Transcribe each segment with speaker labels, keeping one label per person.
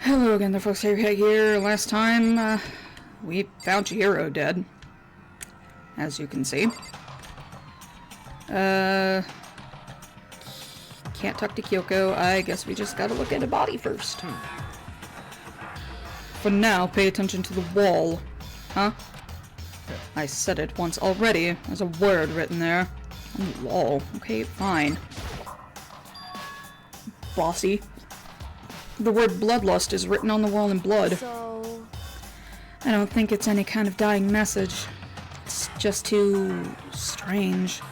Speaker 1: Hello again, the folks here. Last time, we found Chihiro dead. As you can see. Can't talk to Kyoko. I guess we just gotta look at the body first. For now, pay attention to the wall. Huh? I said it once already. There's a word written there. On the wall. Okay, fine. Bossy. The word bloodlust is written on the wall in blood.
Speaker 2: So...
Speaker 1: I don't think it's any kind of dying message. It's just too... strange.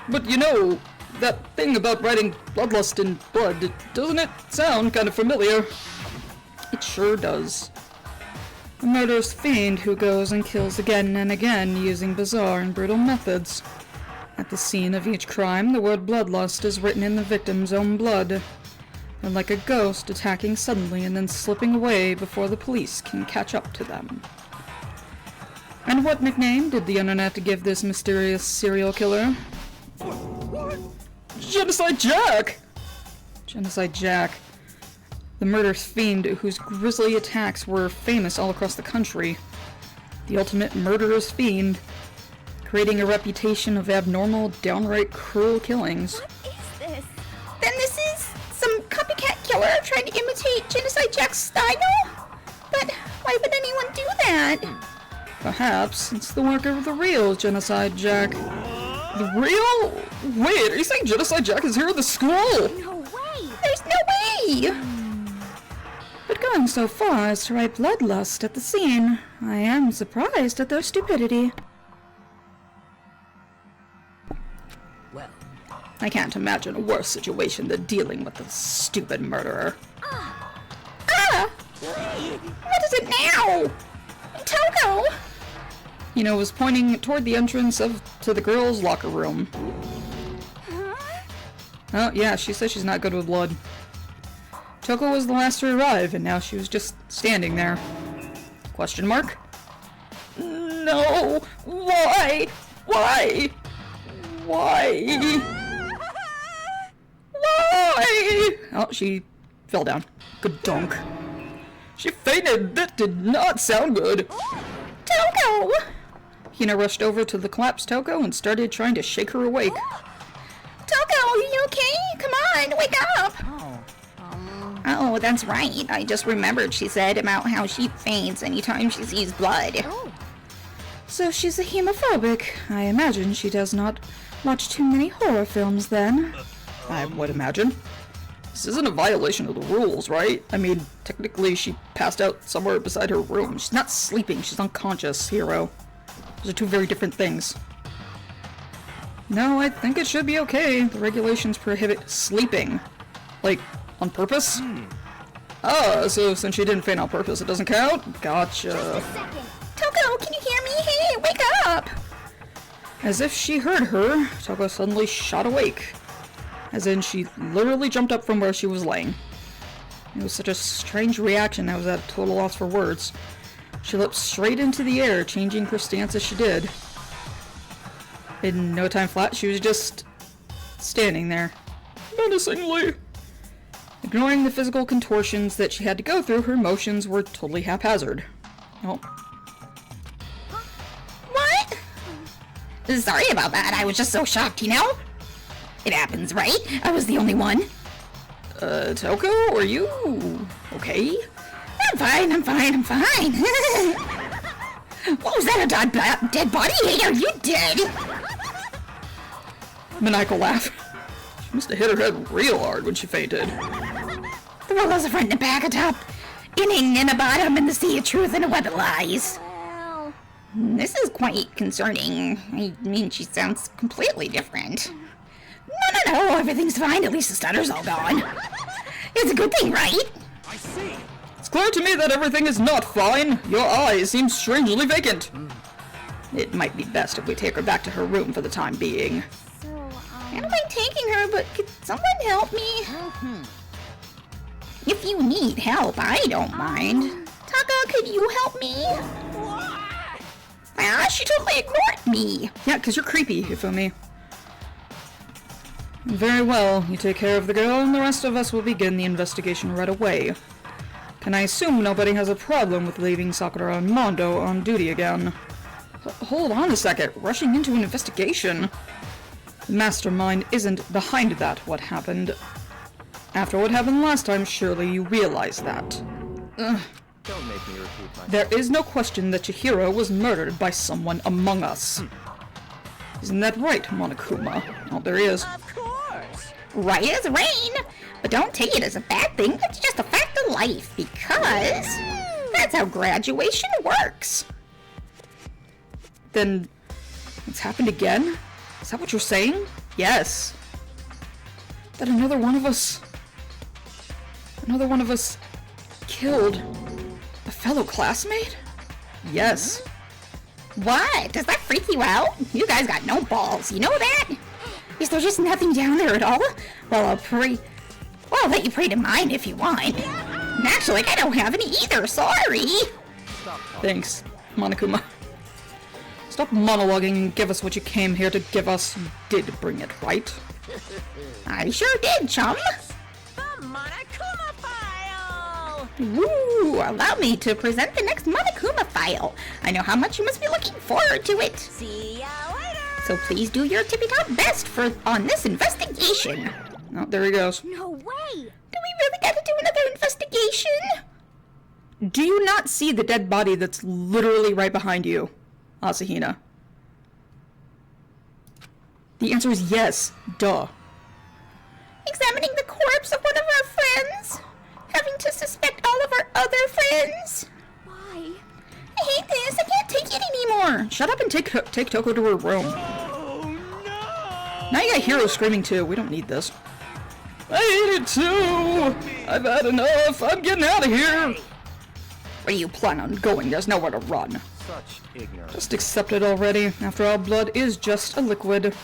Speaker 1: But you know, that thing about writing bloodlust in blood, doesn't it sound kind of familiar? It sure does. A murderous fiend who goes and kills again and again using bizarre and brutal methods. At the scene of each crime, the word bloodlust is written in the victim's own blood. They're like a ghost attacking suddenly and then slipping away before the police can catch up to them. And what nickname did the internet give this mysterious serial killer? Genocide Jack! Genocide Jack. The murderous fiend whose grisly attacks were famous all across the country. The ultimate murderous fiend, creating a reputation of abnormal, downright cruel killings.
Speaker 2: What is this?
Speaker 3: Then this is some copycat killer trying to imitate Genocide Jack's style? But why would anyone do that?
Speaker 1: Perhaps it's the work of the real Genocide Jack. The real? Wait, are you saying Genocide Jack is here at the school?
Speaker 2: No way!
Speaker 3: There's no way!
Speaker 1: But going so far as to write bloodlust at the scene, I am surprised at their stupidity.
Speaker 4: Well,
Speaker 1: I can't imagine a worse situation than dealing with a stupid murderer.
Speaker 3: Ah! What is it now? Toko!
Speaker 1: Hino was pointing toward the entrance to the girls' locker room. Oh, yeah, she says she's not good with blood. Toko was the last to arrive, and now she was just standing there. Question mark? No! Why? Why? Why? Why? Oh, she fell down. Good donk. She fainted! That did not sound good!
Speaker 3: Toko!
Speaker 1: Hina rushed over to the collapsed Toko and started trying to shake her awake.
Speaker 3: Toko, are you okay? Come on, wake up!
Speaker 2: Oh,
Speaker 3: that's right. I just remembered she said about how she faints anytime she sees blood.
Speaker 2: oh.
Speaker 1: So she's a hemophobic. I imagine she does not watch too many horror films then. I would imagine. This isn't a violation of the rules, right? I mean, technically she passed out somewhere beside her room. She's not sleeping, she's unconscious, Hero. Those are two very different things. No, I think it should be okay. The regulations prohibit sleeping. Like, on purpose? Oh, so since she didn't faint on purpose, it doesn't count? Gotcha.
Speaker 2: Just a second.
Speaker 3: Toko, can you hear me? Hey, wake up!
Speaker 1: As if she heard her, Toko suddenly shot awake. As in, she literally jumped up from where she was laying. It was such a strange reaction, I was at a total loss for words. She leapt straight into the air, changing her stance as she did. In no time flat, she was just standing there, menacingly. Ignoring the physical contortions that she had to go through, her motions were totally haphazard. Oh.
Speaker 3: What? Sorry about that. I was just so shocked, you know? It happens, right? I was the only one.
Speaker 1: Toko, are you okay?
Speaker 3: I'm fine. What was that, a dead body? Hey, are you dead?
Speaker 1: Maniacal laugh. She must have hit her head real hard when she fainted.
Speaker 3: Well, there's a front and a back, a top, inning and a bottom, and the sea of truth and a web of lies.
Speaker 2: Well...
Speaker 3: This is quite concerning. I mean, she sounds completely different. No, everything's fine. At least the stutter's all gone. It's a good thing, right?
Speaker 4: I see.
Speaker 1: It's clear to me that everything is not fine. Your eyes seem strangely vacant. It might be best if we take her back to her room for the time being.
Speaker 2: So,
Speaker 3: I don't mind taking her, but could someone help me? If you need help, I don't mind. Taka, could you help me? Ah, she totally ignored me.
Speaker 1: Yeah, 'cause you're creepy, you feel me? Very well, you take care of the girl, and the rest of us will begin the investigation right away. Can I assume nobody has a problem with leaving Sakura and Mondo on duty again? Hold on a second. Rushing into an investigation? The mastermind isn't behind that, what happened. After what happened last time, surely you realize that. Ugh.
Speaker 5: Don't make me repeat myself.
Speaker 1: There is no question that Chihiro was murdered by someone among us. Isn't that right, Monokuma? Oh, there he is.
Speaker 4: Of course.
Speaker 3: Right as rain! But don't take it as a bad thing, it's just a fact of life, because that's how graduation works.
Speaker 1: Then, it's happened again? Is that what you're saying? Yes. That another one of us killed a fellow classmate? Yes.
Speaker 3: What? Does that freak you out? You guys got no balls, you know that? Is there just nothing down there at all? Well, I'll let you pray to mine if you want. Actually, I don't have any either, sorry!
Speaker 1: Thanks, Monokuma. Stop monologuing and give us what you came here to give us. You did bring it, right?
Speaker 3: I sure did, chum!
Speaker 4: The Monokuma file.
Speaker 3: Woo! Allow me to present the next Monokuma file. I know how much you must be looking forward to it.
Speaker 4: See ya later.
Speaker 3: So please do your tippy-top best on this investigation.
Speaker 1: Oh, there he goes.
Speaker 2: No way!
Speaker 3: Do we really gotta do another investigation?
Speaker 1: Do you not see the dead body that's literally right behind you, Asahina? The answer is yes. Duh.
Speaker 3: Examining the corpse of one of our friends? Having to suspect all of our other friends?
Speaker 2: Why?
Speaker 3: I hate this. I can't take it anymore.
Speaker 1: Shut up and take Toko to her room.
Speaker 5: Oh no!
Speaker 1: Now you got Hiro screaming too. We don't need this. I hate it too! I've had enough! I'm getting out of here! Where do you plan on going? There's nowhere to run.
Speaker 5: Such ignorance.
Speaker 1: Just accept it already. After all, blood is just a liquid.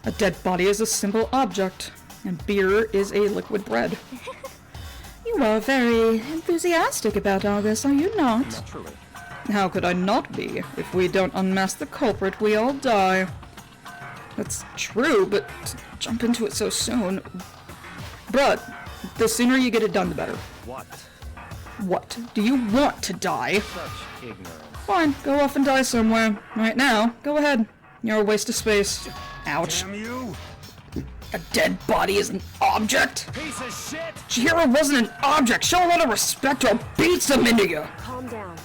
Speaker 1: A dead body is a simple object, and beer is a liquid bread. You are very enthusiastic about all this, are you not?
Speaker 5: Naturally.
Speaker 1: How could I not be? If we don't unmask the culprit, we all die. That's true, but to jump into it so soon... Bruh, the sooner you get it done, the better.
Speaker 5: What?
Speaker 1: What? Do you want to die?
Speaker 5: Such ignorance.
Speaker 1: Fine, go off and die somewhere. Right now, go ahead. You're a waste of space. Ouch.
Speaker 5: Damn you!
Speaker 1: A dead body is an object?
Speaker 5: Piece of shit!
Speaker 1: Chihiro wasn't an object! Show a lot of respect or I'll beat some into you!
Speaker 2: Calm down.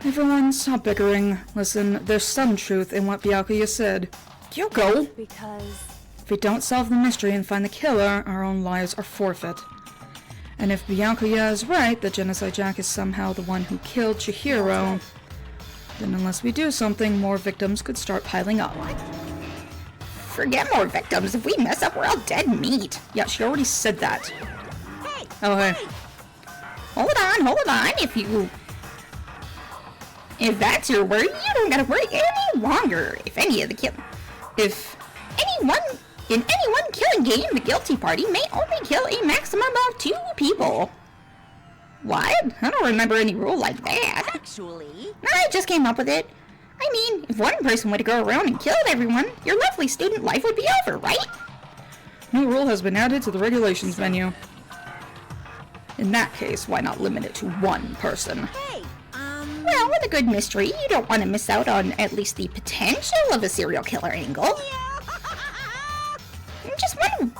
Speaker 1: Everyone, stop bickering. Listen, there's some truth in what Byakuya said. Kyoko!
Speaker 2: Because...
Speaker 1: If we don't solve the mystery and find the killer, our own lives are forfeit. And if Byakuya is right that Genocide Jack is somehow the one who killed Chihiro, then unless we do something, more victims could start piling up.
Speaker 3: Forget more victims. If we mess up, we're all dead meat.
Speaker 1: Yeah, she already said that.
Speaker 4: Hey.
Speaker 1: Oh, hey.
Speaker 3: Hold on. If that's your worry, you don't gotta worry any longer. If anyone killing game, the guilty party may only kill a maximum of 2 people. What? I don't remember any rule like that.
Speaker 4: Actually,
Speaker 3: I just came up with it. I mean, if one person were to go around and kill everyone, your lovely student life would be over, right?
Speaker 1: New rule has been added to the regulations menu. In that case, why not limit it to one person?
Speaker 4: hey,
Speaker 3: Well, with a good mystery, you don't want to miss out on at least the potential of a serial killer angle. Just one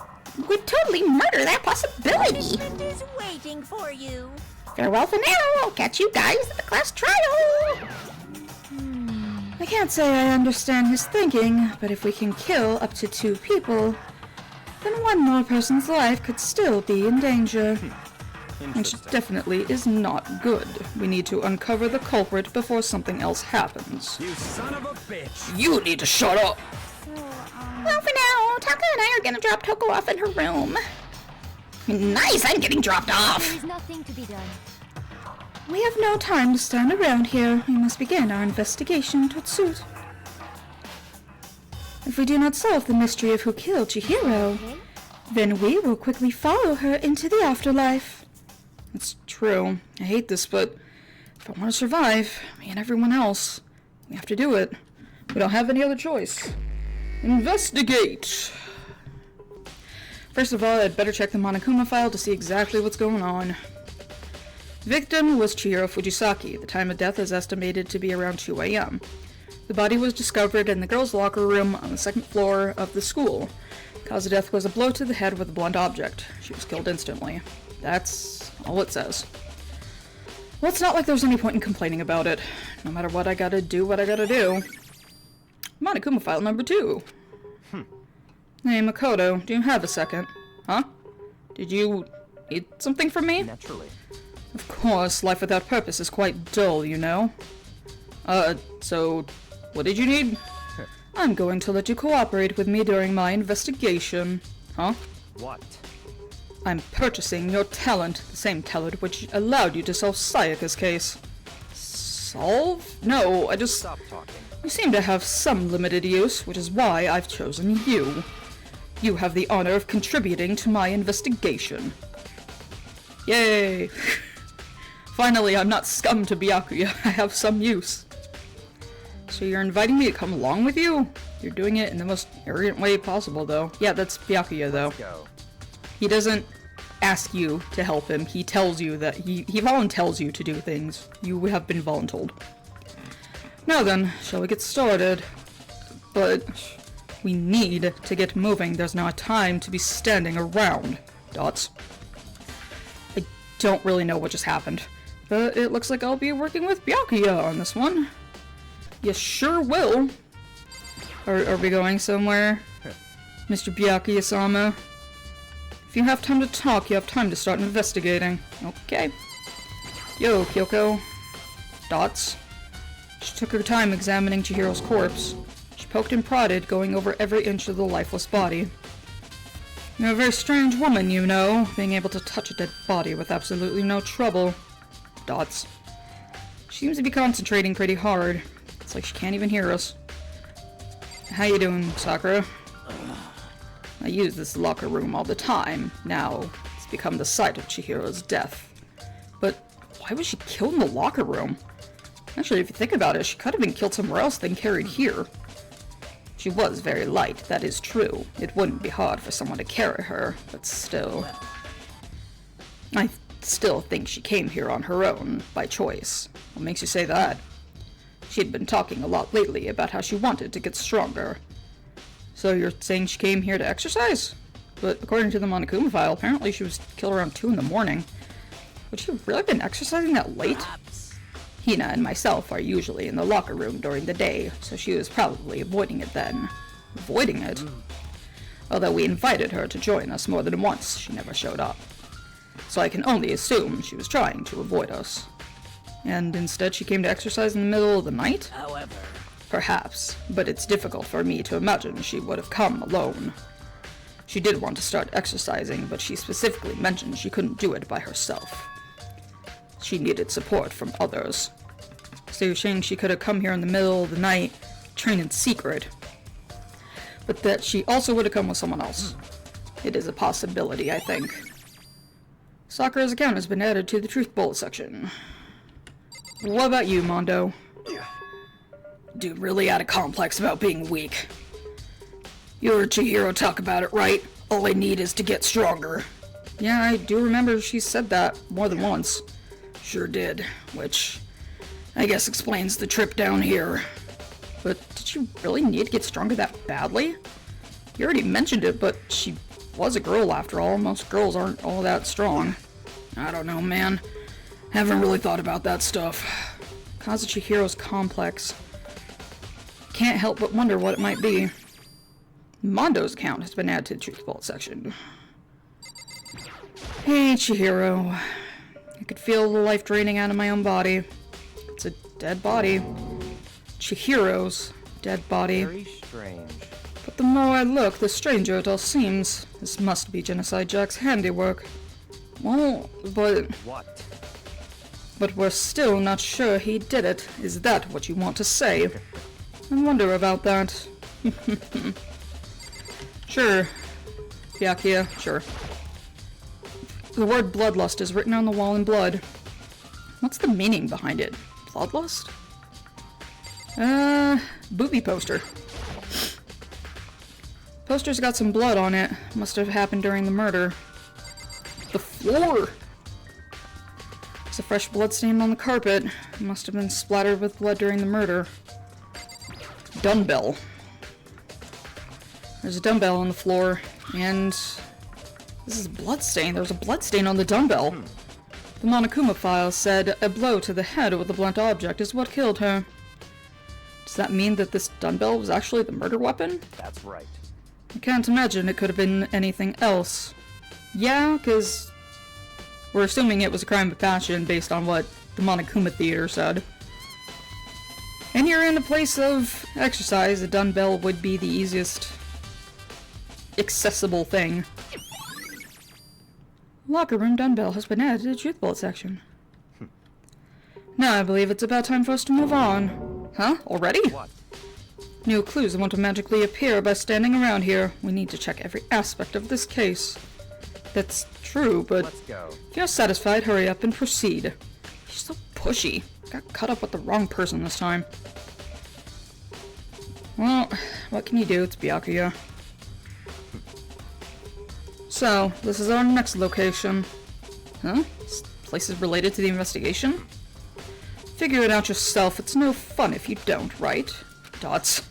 Speaker 3: would totally murder that possibility.
Speaker 4: punishment is waiting for you.
Speaker 3: Farewell for now. I'll catch you guys at the class trial.
Speaker 1: I can't say I understand his thinking, but if we can kill up to 2 people, then one more person's life could still be in danger. Which
Speaker 5: Interesting.
Speaker 1: definitely is not good. We need to uncover the culprit before something else happens.
Speaker 5: You son of a bitch!
Speaker 1: You need to shut up!
Speaker 3: Well, for now, Taka and I are gonna drop Toko off in her room. Nice, I'm getting dropped off.
Speaker 2: There's nothing to be done.
Speaker 1: We have no time to stand around here. We must begin our investigation, Totsuit. If we do not solve the mystery of who killed Chihiro, then we will quickly follow her into the afterlife. It's true. I hate this, but if I want to survive, me and everyone else, we have to do it. We don't have any other choice. Investigate! First of all, I'd better check the Monokuma file to see exactly what's going on. Victim was Chihiro Fujisaki. The time of death is estimated to be around 2 a.m. The body was discovered in the girls' locker room on the second floor of the school. Cause of death was a blow to the head with a blunt object. She was killed instantly. That's all it says. Well, it's not like there's any point in complaining about it. No matter what, I gotta do what I gotta do. Monokuma file number 2. Hey, Makoto, do you have a second? Huh? Did you need something from me?
Speaker 5: Naturally.
Speaker 1: Of course, life without purpose is quite dull, you know. So, what did you need? I'm going to let you cooperate with me during my investigation. Huh?
Speaker 5: What?
Speaker 1: I'm purchasing your talent, the same talent which allowed you to solve Sayaka's case. Solve? No, I just...
Speaker 5: Stop talking.
Speaker 1: You seem to have some limited use, which is why I've chosen you. You have the honor of contributing to my investigation. Yay! Finally, I'm not scum to Byakuya. I have some use. So you're inviting me to come along with you? You're doing it in the most arrogant way possible, though. Yeah, that's Byakuya, though.
Speaker 5: Go.
Speaker 1: He doesn't ask you to help him. He tells you that he voluntells you to do things. You have been voluntold. Now then, shall we get started? But we need to get moving. There's not time to be standing around. Dots. I don't really know what just happened, but it looks like I'll be working with Byakuya on this one. You sure will. Are we going somewhere? Mr. Byakuya-sama? If you have time to talk, you have time to start investigating. Okay. Yo, Kyoko. Dots. She took her time examining Chihiro's corpse. She poked and prodded, going over every inch of the lifeless body. You're a very strange woman, you know, being able to touch a dead body with absolutely no trouble. Dots. She seems to be concentrating pretty hard. It's like she can't even hear us. How you doing, Sakura? I use this locker room all the time. Now, it's become the site of Chihiro's death. But why was she killed in the locker room? Actually, if you think about it, she could have been killed somewhere else than carried here. She was very light, that is true. It wouldn't be hard for someone to carry her, but still. I still think she came here on her own, by choice. What makes you say that? She'd been talking a lot lately about how she wanted to get stronger. So you're saying she came here to exercise? But according to the Monokuma file, apparently she was killed around 2 in the morning. Would she have really been exercising that late? Hina and myself are usually in the locker room during the day, so she was probably avoiding it then. Avoiding it? Although we invited her to join us more than once, she never showed up. So I can only assume she was trying to avoid us. And instead she came to exercise in the middle of the night?
Speaker 6: However,
Speaker 1: Perhaps, but it's difficult for me to imagine she would have come alone. She did want to start exercising, but she specifically mentioned she couldn't do it by herself. She needed support from others. So you're saying she could have come here in the middle of the night, train in secret, but that she also would have come with someone else. It is a possibility, I think. Sakura's account has been added to the Truth Bullet section. What about you, Mondo? Dude really had a complex about being weak. You heard Chihiro talk about it, right? All I need is to get stronger. Yeah, I do remember she said that more than once. Sure did, which I guess explains the trip down here. But did she really need to get stronger that badly? You already mentioned it, but she was a girl after all. Most girls aren't all that strong. I don't know, man. Haven't really thought about that stuff. Cause of Chihiro's complex. Can't help but wonder what it might be. Mondo's account has been added to the Truth Bullet section. Hey, Chihiro. I could feel the life draining out of my own body. It's a dead body. Chihiro's dead body.
Speaker 5: Very strange.
Speaker 1: But the more I look, the stranger it all seems. This must be Genocide Jack's handiwork. Well, but we're still not sure he did it. Is that what you want to say? I wonder about that. Sure. Byakuya, sure. The word bloodlust is written on the wall in blood. What's the meaning behind it? Bloodlust? Booby poster. Poster's got some blood on it. Must have happened during the murder. The floor! There's a fresh blood stain on the carpet. It must have been splattered with blood during the murder. Dumbbell. There's a dumbbell on the floor, and this is a blood stain. There's a blood stain on the dumbbell. The Monokuma file said a blow to the head with a blunt object is what killed her. Does that mean that this dumbbell was actually the murder weapon?
Speaker 5: That's right.
Speaker 1: I can't imagine it could have been anything else. Yeah, because we're assuming it was a crime of passion based on what the Monokuma Theater said. And you're in a place of exercise, a dumbbell would be the easiest accessible thing. Locker room dumbbell has been added to the truth bullet section. Now I believe it's about time for us to move on. Huh? Already?
Speaker 5: What?
Speaker 1: New clues won't magically appear by standing around here. We need to check every aspect of this case. That's true, but
Speaker 5: Let's go.
Speaker 1: if you're satisfied, hurry up and proceed. She's so pushy. Got caught up with the wrong person this time. Well, what can you do? It's Byakuya. So, this is our next location. Huh? This place is related to the investigation? Figure it out yourself. It's no fun if you don't, right? Dots.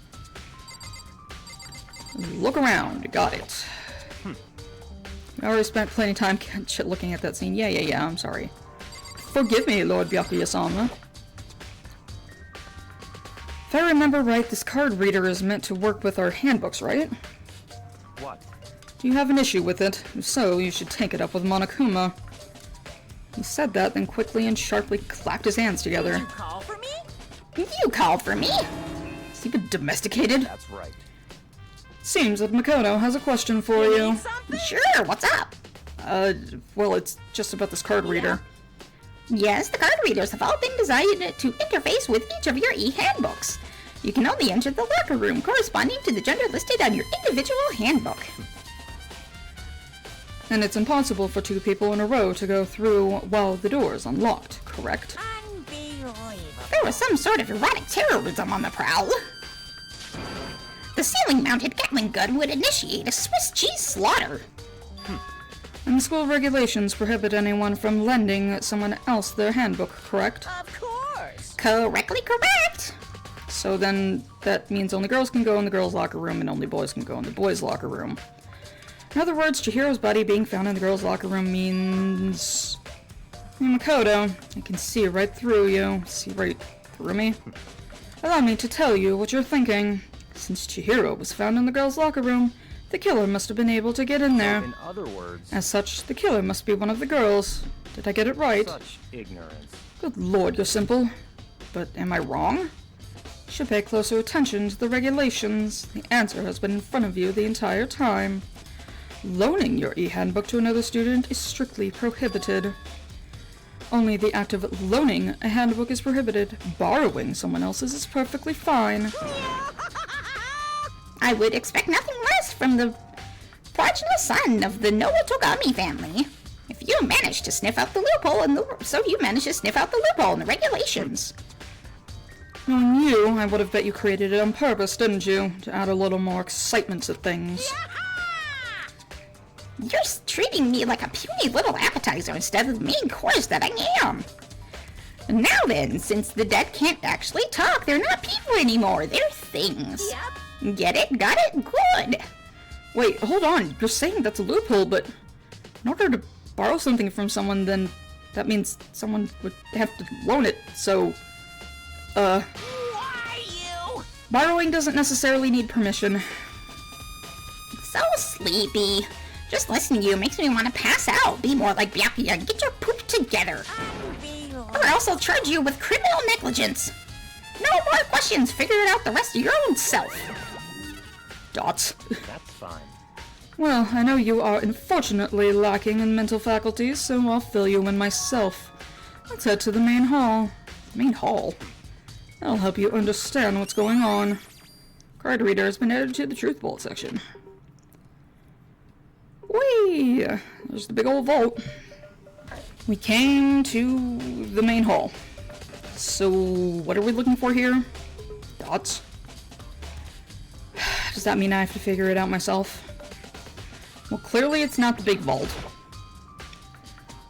Speaker 1: Look around. Got it. I already spent plenty of time looking at that scene. Yeah, I'm sorry. Forgive me, Lord Byakuya-sama. If I remember right, this card reader is meant to work with our handbooks, right?
Speaker 5: What?
Speaker 1: Do you have an issue with it? If so, you should take it up with Monokuma. He said that, then quickly and sharply clapped his hands together.
Speaker 4: You call for me?
Speaker 3: You called for me?
Speaker 1: Has he been domesticated?
Speaker 5: That's right.
Speaker 1: Seems that Makoto has a question for you.
Speaker 4: Need something?
Speaker 3: Sure, what's up?
Speaker 1: Well, it's just about this card reader.
Speaker 3: Yes, the card readers have all been designed to interface with each of your e-handbooks. You can only enter the locker room corresponding to the gender listed on your individual handbook.
Speaker 1: And it's impossible for two people in a row to go through while the door is unlocked, correct?
Speaker 4: Unbelievable.
Speaker 3: There was some sort of erotic terrorism on the prowl. The ceiling-mounted Gatling gun would initiate a Swiss cheese slaughter.
Speaker 1: And the school regulations prohibit anyone from lending someone else their handbook, correct?
Speaker 4: Of course.
Speaker 3: Correctly correct.
Speaker 1: So then that means only girls can go in the girls' locker room and only boys can go in the boys' locker room. In other words, Chihiro's body being found in the girls' locker room means... Hey, Makoto, I can see right through you. See right through me? Allow me to tell you what you're thinking. Since Chihiro was found in the girls' locker room, the killer must have been able to get in there.
Speaker 5: In other words,
Speaker 1: As such, the killer must be one of the girls. Did I get it right?
Speaker 5: such ignorance.
Speaker 1: Good lord, you're simple. But am I wrong? You should pay closer attention to the regulations. The answer has been in front of you the entire time. Loaning your e-handbook to another student is strictly prohibited. Only the act of loaning a handbook is prohibited. Borrowing someone else's is perfectly fine.
Speaker 3: I would expect nothing less from the progenitor son of the Noah Togami family. If you manage to sniff out the loophole in the regulations.
Speaker 1: Knowing you, I would have bet you created it on purpose, didn't you? To add a little more excitement to things.
Speaker 3: You're treating me like a puny little appetizer instead of the main course that I am. Now then, since the dead can't actually talk, they're not people anymore, they're things.
Speaker 4: Yep.
Speaker 3: Get it? Got it? Good.
Speaker 1: Wait, hold on. You're saying that's a loophole, but in order to borrow something from someone, then that means someone would have to loan it, so...
Speaker 4: Why you?
Speaker 1: Borrowing doesn't necessarily need permission.
Speaker 3: So sleepy. Just listening to you makes me want to pass out. Be more like Byakuya and get your poop together.
Speaker 4: Unbelievable.
Speaker 3: Or else I'll charge you with criminal negligence. No more questions. Figure it out the rest of your own self.
Speaker 1: Dots.
Speaker 5: That's fine.
Speaker 1: Well, I know you are unfortunately lacking in mental faculties, so I'll fill you in myself. Let's head to the main hall. Main hall? That'll help you understand what's going on. Card reader has been added to the truth bullet section. Whee! There's the big old vault. We came to the main hall. So, what are we looking for here? Dots. Does that mean I have to figure it out myself? Well, clearly it's not the big vault.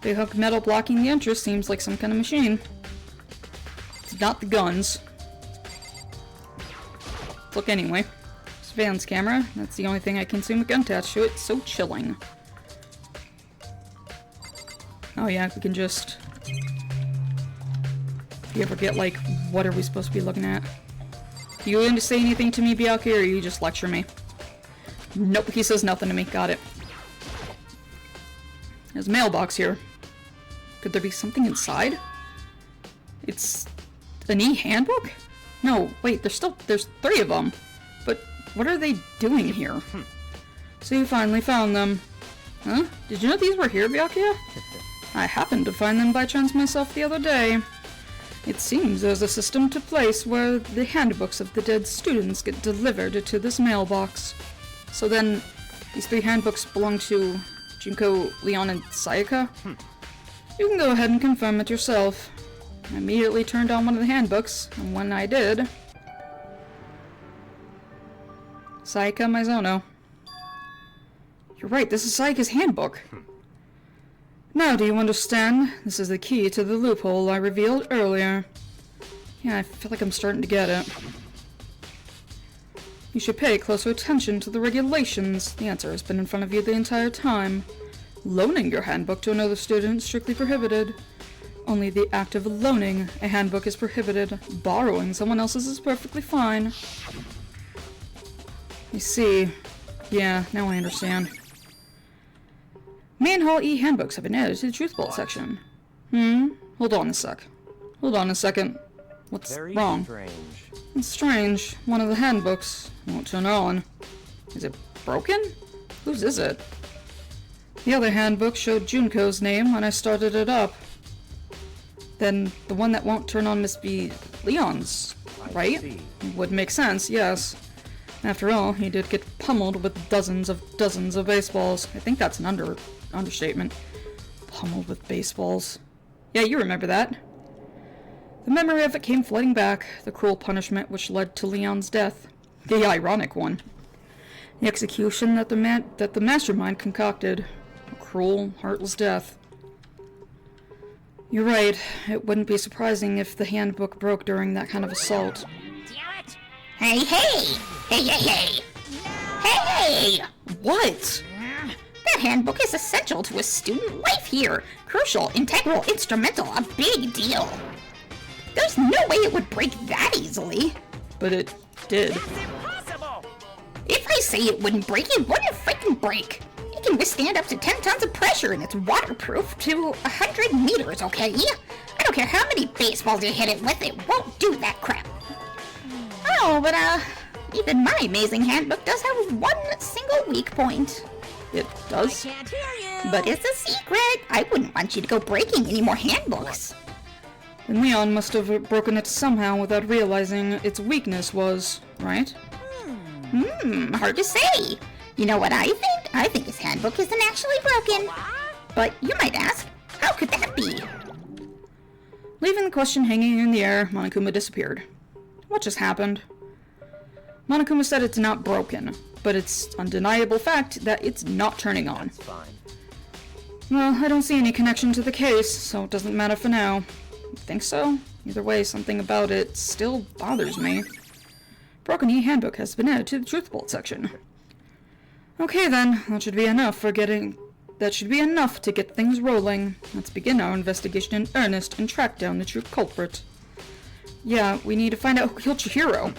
Speaker 1: Big hunk of metal blocking the entrance seems like some kind of machine. It's not the guns. Look anyway. It's Van's camera. That's the only thing I consume a gun attached to it. It's so chilling. Oh yeah, we can just... If you ever get like, what are we supposed to be looking at? Do you want to say anything to me, Bialki, or you just lecture me? Nope, he says nothing to me. Got it. There's a mailbox here. Could there be something inside? It's an e-handbook? No, wait, there's 3 of them. But what are they doing here? So you finally found them. Huh? Did you know these were here, Byakuya? I happened to find them by chance myself the other day. It seems there's a system to place where the handbooks of the dead students get delivered to this mailbox. So then, these 3 handbooks belong to Junko, Leon, and Sayaka? You can go ahead and confirm it yourself. I immediately turned on one of the handbooks, and when I did... Sayaka Mizono. You're right, this is Sayaka's handbook. Now do you understand? This is the key to the loophole I revealed earlier. Yeah, I feel like I'm starting to get it. You should pay closer attention to the regulations. The answer has been in front of you the entire time. Loaning your handbook to another student is strictly prohibited. Only the act of loaning a handbook is prohibited. Borrowing someone else's is perfectly fine. I see. Yeah, now I understand. Main Hall E handbooks have been added to the Truth Bolt section. Hold on a sec. Hold on a second. What's
Speaker 5: Very
Speaker 1: wrong?
Speaker 5: strange.
Speaker 1: It's strange. One of the handbooks won't turn on. Is it broken? Whose is it? The other handbook showed Junko's name when I started it up. Then the one that won't turn on must be Leon's, right? Would make sense, yes. After all, he did get pummeled with dozens of baseballs. I think that's an understatement. Pummeled with baseballs. Yeah, you remember that. The memory of it came flooding back, the cruel punishment which led to Leon's death. The ironic one. The execution that the mastermind concocted. A cruel, heartless death. You're right. It wouldn't be surprising if the handbook broke during that kind of assault.
Speaker 4: Damn it!
Speaker 3: Hey, hey! Hey, hey, hey! Hey!
Speaker 1: What?
Speaker 3: That handbook is essential to a student life here. Crucial, integral, instrumental, a big deal. There's no way it would break that easily.
Speaker 1: But it did.
Speaker 4: It's impossible!
Speaker 3: If I say it wouldn't break, it wouldn't freaking break. It can withstand up to 10 tons of pressure and it's waterproof to 100 meters, okay? I don't care how many baseballs you hit it with, it won't do that crap. Oh, but even my amazing handbook does have one single weak point.
Speaker 1: It does?
Speaker 4: Can't hear you!
Speaker 3: But it's a secret. I wouldn't want you to go breaking any more handbooks.
Speaker 1: Then Leon must have broken it somehow without realizing its weakness was, right?
Speaker 3: Hard to say. You know what I think? I think his handbook isn't actually broken. But you might ask, how could that be?
Speaker 1: Leaving the question hanging in the air, Monokuma disappeared. What just happened? Monokuma said it's not broken, but it's undeniable fact that it's not turning on.
Speaker 5: It's fine.
Speaker 1: Well, I don't see any connection to the case, so it doesn't matter for now. Think so? Either way, something about it still bothers me. Broken E-handbook has been added to the Truth Bolt section. Okay then, that should be enough to get things rolling. Let's begin our investigation in earnest and track down the true culprit. Yeah, we need to find out who killed Chihiro.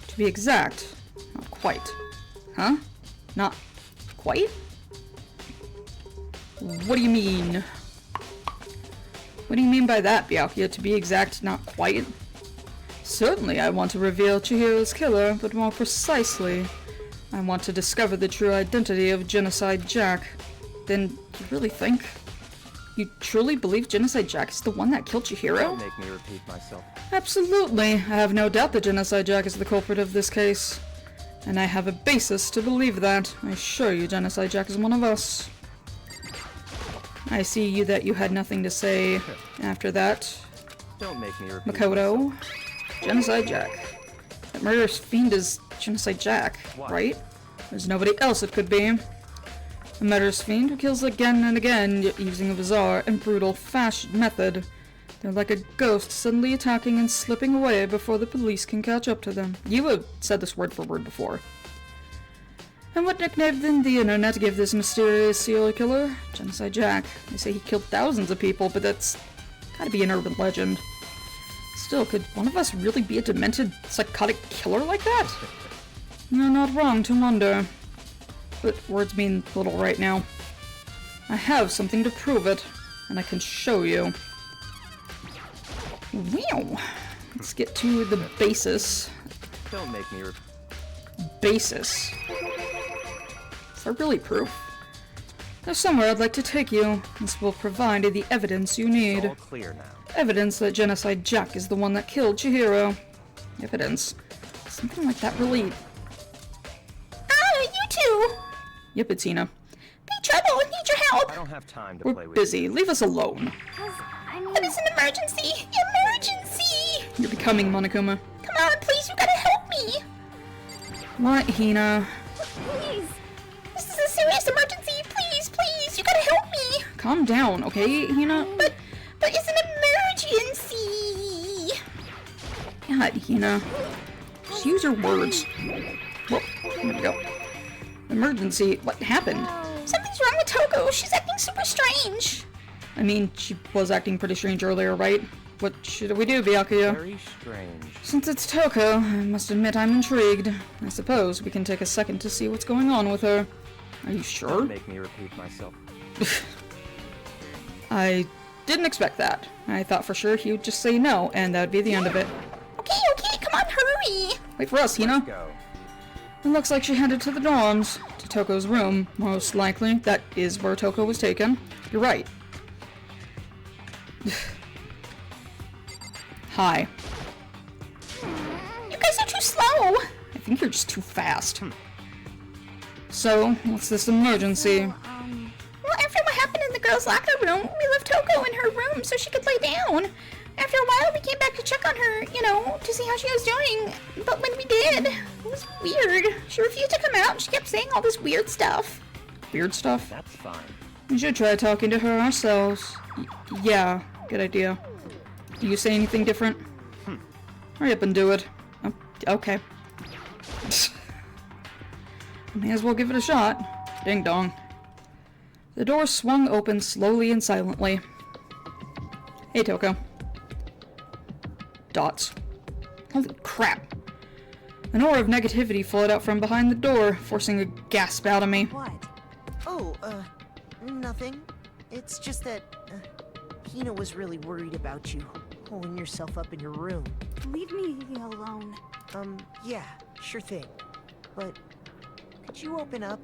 Speaker 1: To be exact, not quite. Huh? Not quite? What do you mean? What do you mean by that, Byakuya? To be exact, not quite? Certainly I want to reveal Chihiro's killer, but more precisely, I want to discover the true identity of Genocide Jack. Then, you really think? You truly believe Genocide Jack is the one that killed Chihiro?
Speaker 5: Don't make me repeat myself.
Speaker 1: Absolutely. I have no doubt that Genocide Jack is the culprit of this case. And I have a basis to believe that. I assure you Genocide Jack is one of us. I see that you had nothing to say after that.
Speaker 5: Don't make me repeat
Speaker 1: Makoto.
Speaker 5: myself.
Speaker 1: Genocide Jack. That murderous fiend is Genocide Jack,
Speaker 5: What?
Speaker 1: right? There's nobody else it could be. A murderous fiend who kills again and again, yet using a bizarre and brutal method. They're like a ghost suddenly attacking and slipping away before the police can catch up to them. You have said this word for word before. And what nickname did the internet give this mysterious serial killer? Genocide Jack. They say he killed thousands of people, but that's gotta be an urban legend. Still, could one of us really be a demented, psychotic killer like that? You're not wrong to wonder. But words mean little right now. I have something to prove it, and I can show you. Wow. Let's get to the basis.
Speaker 5: Don't make me
Speaker 1: Basis. Is that really proof? There's somewhere I'd like to take you. This will provide the evidence you need.
Speaker 5: all clear now.
Speaker 1: Evidence that Genocide Jack is the one that killed Chihiro. Evidence. Something like that really...
Speaker 3: Oh, you two!
Speaker 1: Yep, it's Hina.
Speaker 3: Big trouble, need your help!
Speaker 5: I don't have time to
Speaker 1: We're
Speaker 5: play with
Speaker 1: busy. Leave us alone.
Speaker 2: I mean,
Speaker 3: It is an emergency! Emergency!
Speaker 1: You're becoming Monokuma.
Speaker 3: Come on, please, you gotta help me!
Speaker 1: What, Hina?
Speaker 2: please.
Speaker 3: This is a serious emergency! Please, please, you gotta help me!
Speaker 1: Calm down, okay, Hina?
Speaker 3: But it's an emergency!
Speaker 1: God, Hina. Just use your words. Well, here we go. Emergency. What happened?
Speaker 3: Something's wrong with Toko. She's acting super strange.
Speaker 1: I mean, she was acting pretty strange earlier, right? What should we do, Byakuya?
Speaker 5: Very strange.
Speaker 1: Since it's Toko, I must admit I'm intrigued. I suppose we can take a second to see what's going on with her. Are you sure?
Speaker 5: Don't make me repeat myself.
Speaker 1: I didn't expect that. I thought for sure he would just say no, and that'd be the end of it.
Speaker 3: Okay, come on, hurry!
Speaker 1: Wait for us, Hina.
Speaker 5: Go.
Speaker 1: It looks like she headed to the dorms, to Toko's room. Most likely, that is where Toko was taken. You're right. Hi.
Speaker 3: You guys are too slow!
Speaker 1: I think you're just too fast. So, what's this emergency?
Speaker 3: Well, after what happened in the girls' locker room, we left Toko in her room so she could lay down. After a while, we came back to check on her, to see how she was doing. But when we did, it was weird. She refused to come out, and she kept saying all this weird stuff.
Speaker 1: Weird stuff?
Speaker 5: That's fine.
Speaker 1: We should try talking to her ourselves. Yeah, good idea. Do you say anything different? Hurry up and do it. Oh, okay. May as well give it a shot. Ding dong. The door swung open slowly and silently. Hey, Toko. Dots. Holy crap. An aura of negativity flowed out from behind the door, forcing a gasp out of me.
Speaker 6: What? Oh, nothing. It's just that, Hina was really worried about you, holding yourself up in your room.
Speaker 2: Leave me alone.
Speaker 6: Yeah, sure thing. But, could you open up,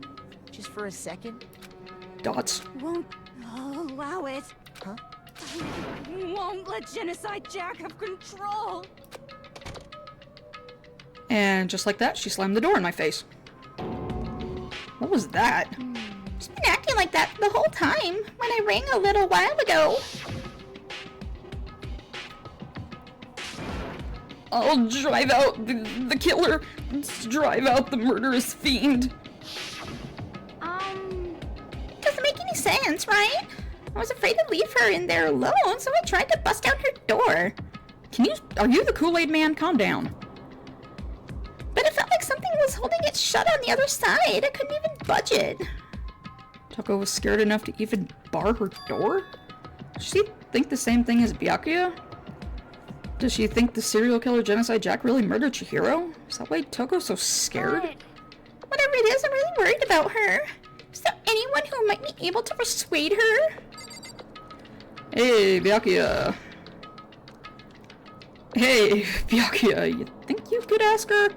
Speaker 6: just for a second?
Speaker 1: Dots.
Speaker 2: Won't allow it.
Speaker 6: Huh?
Speaker 2: Won't let Genocide Jack have control.
Speaker 1: And just like that, she slammed the door in my face. What was that?
Speaker 3: She's been acting like that the whole time when I rang a little while ago.
Speaker 1: I'll drive out the killer. Let's drive out the murderous fiend.
Speaker 3: Doesn't make any sense, right? I was afraid to leave her in there alone, so I tried to bust down her door.
Speaker 1: Are you the Kool-Aid man? Calm down.
Speaker 3: But it felt like something was holding it shut on the other side. I couldn't even budge it.
Speaker 1: Toko was scared enough to even bar her door? Does she think the same thing as Byakuya? Does she think the serial killer Genocide Jack really murdered Chihiro? Is that why Toko's so scared?
Speaker 3: Whatever it is, I'm really worried about her. Is there anyone who might be able to persuade her?
Speaker 1: Hey, Byakuya. Hey, Byakuya, you think you could ask her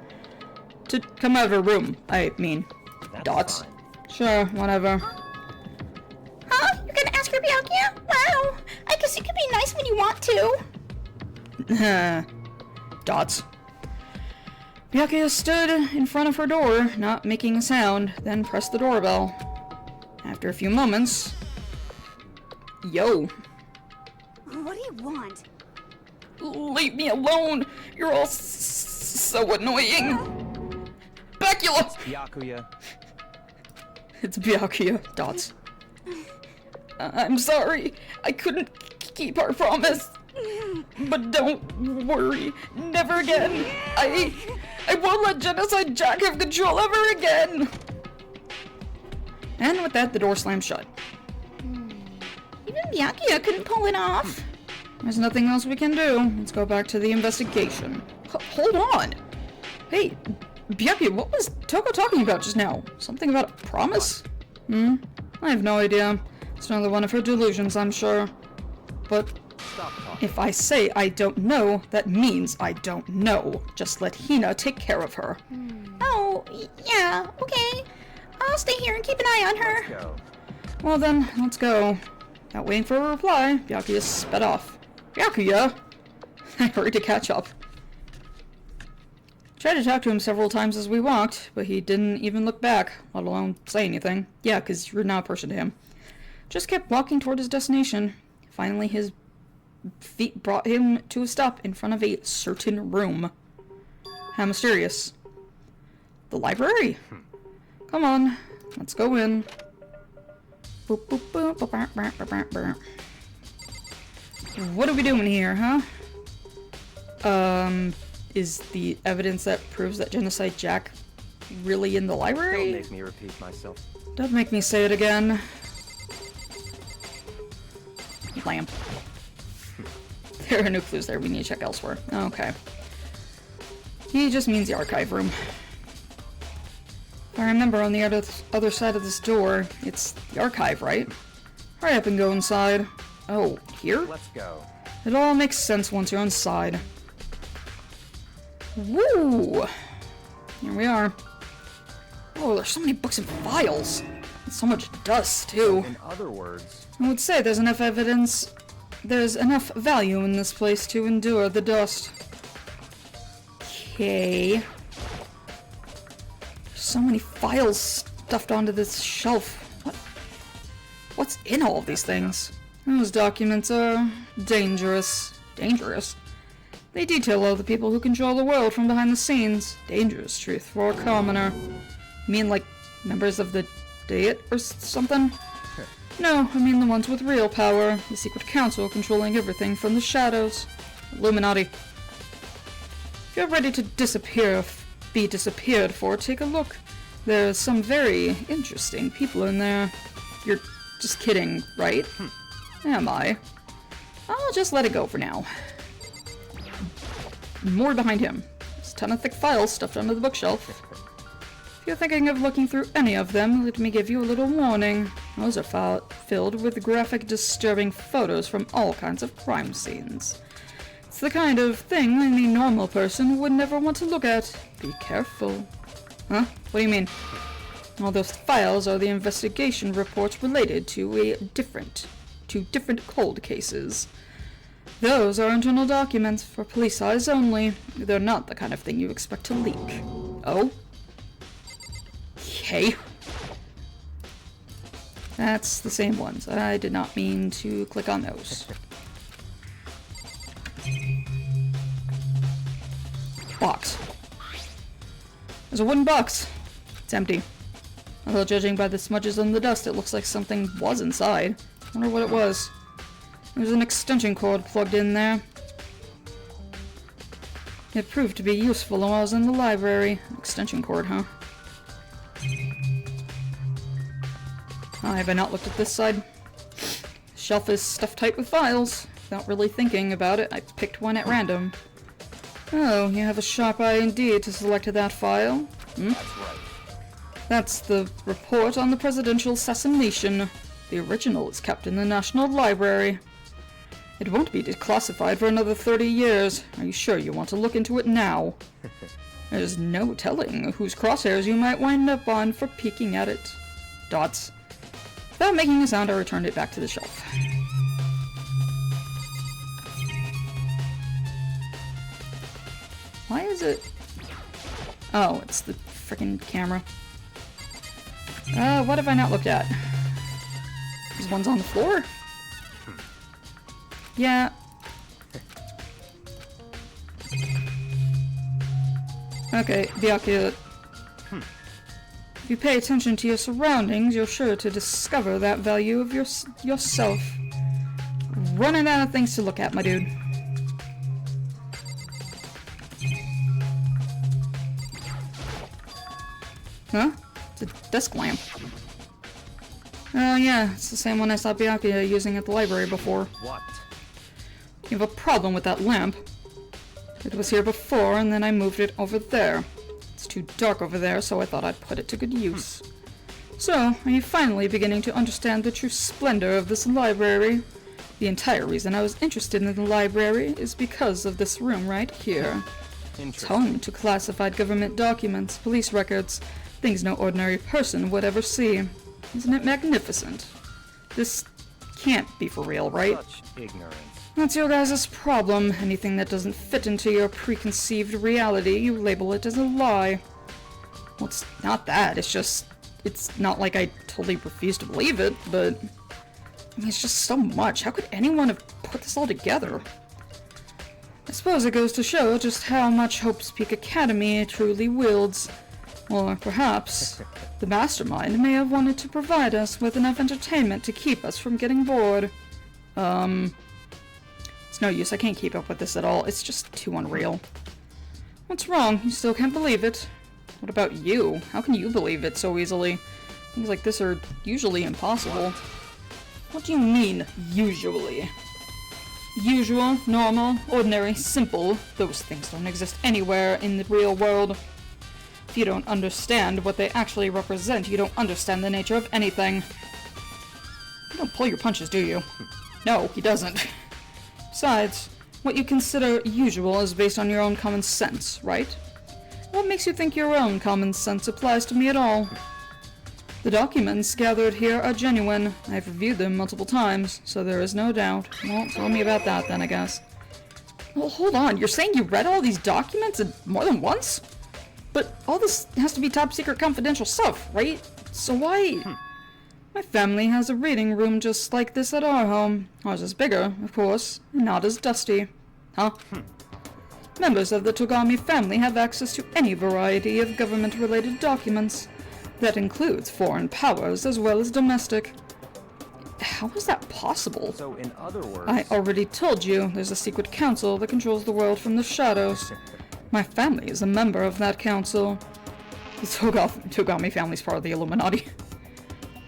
Speaker 1: to come out of her room? I mean,
Speaker 5: That's
Speaker 1: Dots.
Speaker 5: fine.
Speaker 1: Sure, whatever.
Speaker 3: Huh? You're gonna ask her, Byakuya? Wow. I guess you can be nice when you want to.
Speaker 1: Dots. Byakuya stood in front of her door, not making a sound, then pressed the doorbell. After a few moments... Yo.
Speaker 2: What do you want?
Speaker 1: Leave me alone! You're all so annoying! Byakuya!
Speaker 5: Byakuya.
Speaker 1: It's Byakuya. Dots. I'm sorry. I couldn't keep our promise. But don't worry. Never again. I won't let Genocide Jack have control ever again. And with that, the door slammed shut.
Speaker 3: Even Byakuya couldn't pull it off.
Speaker 1: There's nothing else we can do. Let's go back to the investigation. Hold on! Hey, Byakuya, what was Toko talking about just now? Something about a promise? I have no idea. It's another one of her delusions, I'm sure. But if I say I don't know, that means I don't know. Just let Hina take care of her.
Speaker 3: Oh, yeah, okay. I'll stay here and keep an eye on her.
Speaker 5: Let's go.
Speaker 1: Well then, let's go. Without waiting for a reply, Byakuya sped off. Byakuya! I hurried to catch up. Tried to talk to him several times as we walked, but he didn't even look back, let alone say anything. Yeah, 'cause you're not a person to him. Just kept walking toward his destination. Finally, his feet brought him to a stop in front of a certain room. How mysterious. The library? Come on, let's go in. Boop, boop, boop, boop, boop, boop, boop, boop. What are we doing here, huh? Is the evidence that proves that Genocide Jack really in the
Speaker 5: Don't
Speaker 1: library?
Speaker 5: make me repeat myself.
Speaker 1: Don't make me say it again. Lamp. There are no clues there. We need to check elsewhere. Okay. He just means the archive room. If I remember, on the other side of this door, it's the archive, right? Hurry up and go inside. Oh, here?
Speaker 5: Let's go.
Speaker 1: It all makes sense once you're inside. Woo! Here we are. Oh, there's so many books and files. And so much dust, too.
Speaker 5: In other words,
Speaker 1: I would say there's enough evidence. There's enough value in this place to endure the dust. Okay. So many files stuffed onto this shelf. What's in all of these things? Those documents are dangerous. Dangerous? They detail all the people who control the world from behind the scenes. Dangerous truth for a commoner. You mean like members of the Diet or something? No, I mean the ones with real power. The secret council controlling everything from the shadows. Illuminati. If you're ready to be disappeared for, take a look. There's some very interesting people in there. You're just kidding, right? Am I? I'll just let it go for now. More behind him. There's a ton of thick files stuffed under the bookshelf. If you're thinking of looking through any of them, let me give you a little warning. Those are filled with graphic, disturbing photos from all kinds of crime scenes. It's the kind of thing any normal person would never want to look at. Be careful. Huh? What do you mean? All those files are the investigation reports related to different cold cases. Those are internal documents for police eyes only. They're not the kind of thing you expect to leak. Oh? Okay. That's the same ones. I did not mean to click on those. Box. There's a wooden box. It's empty. Although judging by the smudges on the dust, it looks like something was inside. Wonder what it was. There's an extension cord plugged in there. It proved to be useful while I was in the library. Extension cord, huh? Have I not looked at this side? The shelf is stuffed tight with files. Without really thinking about it, I picked one at random. Oh, you have a sharp eye indeed to select that file.
Speaker 5: that's right.
Speaker 1: That's the report on the presidential assassination. The original is kept in the National Library. It won't be declassified for another 30 years. Are you sure you want to look into it now? There's no telling whose crosshairs you might wind up on for peeking at it. Dots. Without making a sound, I returned it back to the shelf. Why is it... Oh, it's the frickin' camera. What have I not looked at? These ones on the floor? Yeah. Okay, Byakuya. If you pay attention to your surroundings, you're sure to discover that value of yourself. Running out of things to look at, my dude. Huh? It's a desk lamp. Oh yeah, it's the same one I saw Byakuya using at the library before.
Speaker 5: What?
Speaker 1: You have a problem with that lamp. It was here before, and then I moved it over there. It's too dark over there, so I thought I'd put it to good use. So, are you finally beginning to understand the true splendor of this library? The entire reason I was interested in the library is because of this room right here. It's home to classified government documents, police records, things no ordinary person would ever see. Isn't it magnificent? This can't be for real, right?
Speaker 5: Such ignorance.
Speaker 1: That's your guys' problem. Anything that doesn't fit into your preconceived reality, you label it as a lie. Well, it's not that. It's just... It's not like I totally refuse to believe it, but... I mean, it's just so much. How could anyone have put this all together? I suppose it goes to show just how much Hope's Peak Academy truly wields. Or perhaps the mastermind may have wanted to provide us with enough entertainment to keep us from getting bored. It's no use, I can't keep up with this at all. It's just too unreal. What's wrong? You still can't believe it? What about you? How can you believe it so easily? Things like this are usually impossible. What do you mean, usually? Usual, normal, ordinary, simple. Those things don't exist anywhere in the real world. If you don't understand what they actually represent, you don't understand the nature of anything. You don't pull your punches, do you? No, he doesn't. Besides, what you consider usual is based on your own common sense, right? What makes you think your own common sense applies to me at all? The documents gathered here are genuine. I've reviewed them multiple times, so there is no doubt. Well, tell me about that then, I guess. Well, hold on. You're saying you read all these documents more than once? But all this has to be top secret confidential stuff, right? So why... My family has a reading room just like this at our home. Ours is bigger, of course, and not as dusty. Huh? Members of the Togami family have access to any variety of government-related documents. That includes foreign powers as well as domestic. How is that possible?
Speaker 5: So, in other words...
Speaker 1: I already told you, there's a secret council that controls the world from the shadows. My family is a member of that council. The Togami family is part of the Illuminati.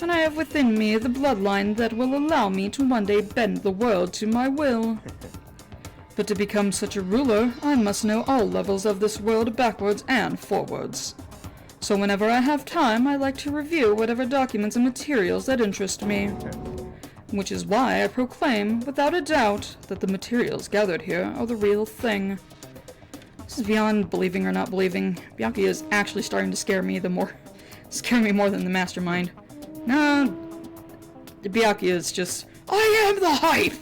Speaker 1: And I have within me the bloodline that will allow me to one day bend the world to my will. But to become such a ruler, I must know all levels of this world backwards and forwards. So whenever I have time, I like to review whatever documents and materials that interest me. Which is why I proclaim, without a doubt, that the materials gathered here are the real thing. This is beyond believing or not believing. Byakuya is actually starting to scare me more than the mastermind. No, Byakuya is just, I am the hype!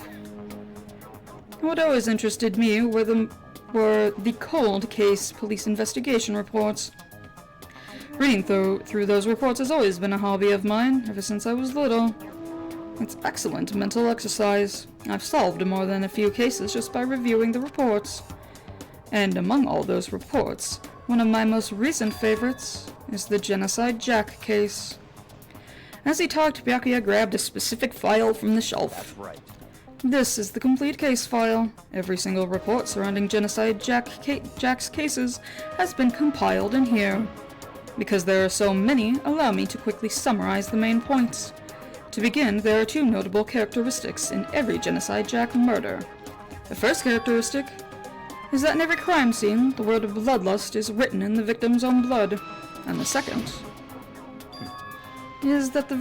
Speaker 1: What always interested me were the cold case police investigation reports. Reading through those reports has always been a hobby of mine, ever since I was little. It's excellent mental exercise. I've solved more than a few cases just by reviewing the reports. And among all those reports, one of my most recent favorites is the Genocide Jack case. As he talked, Byakuya grabbed a specific file from the shelf.
Speaker 5: That's right.
Speaker 1: This is the complete case file. Every single report surrounding Genocide Jack's cases has been compiled in here. Because there are so many, allow me to quickly summarize the main points. To begin, there are two notable characteristics in every Genocide Jack murder. The first characteristic is that in every crime scene, the word bloodlust is written in the victim's own blood. And the second is that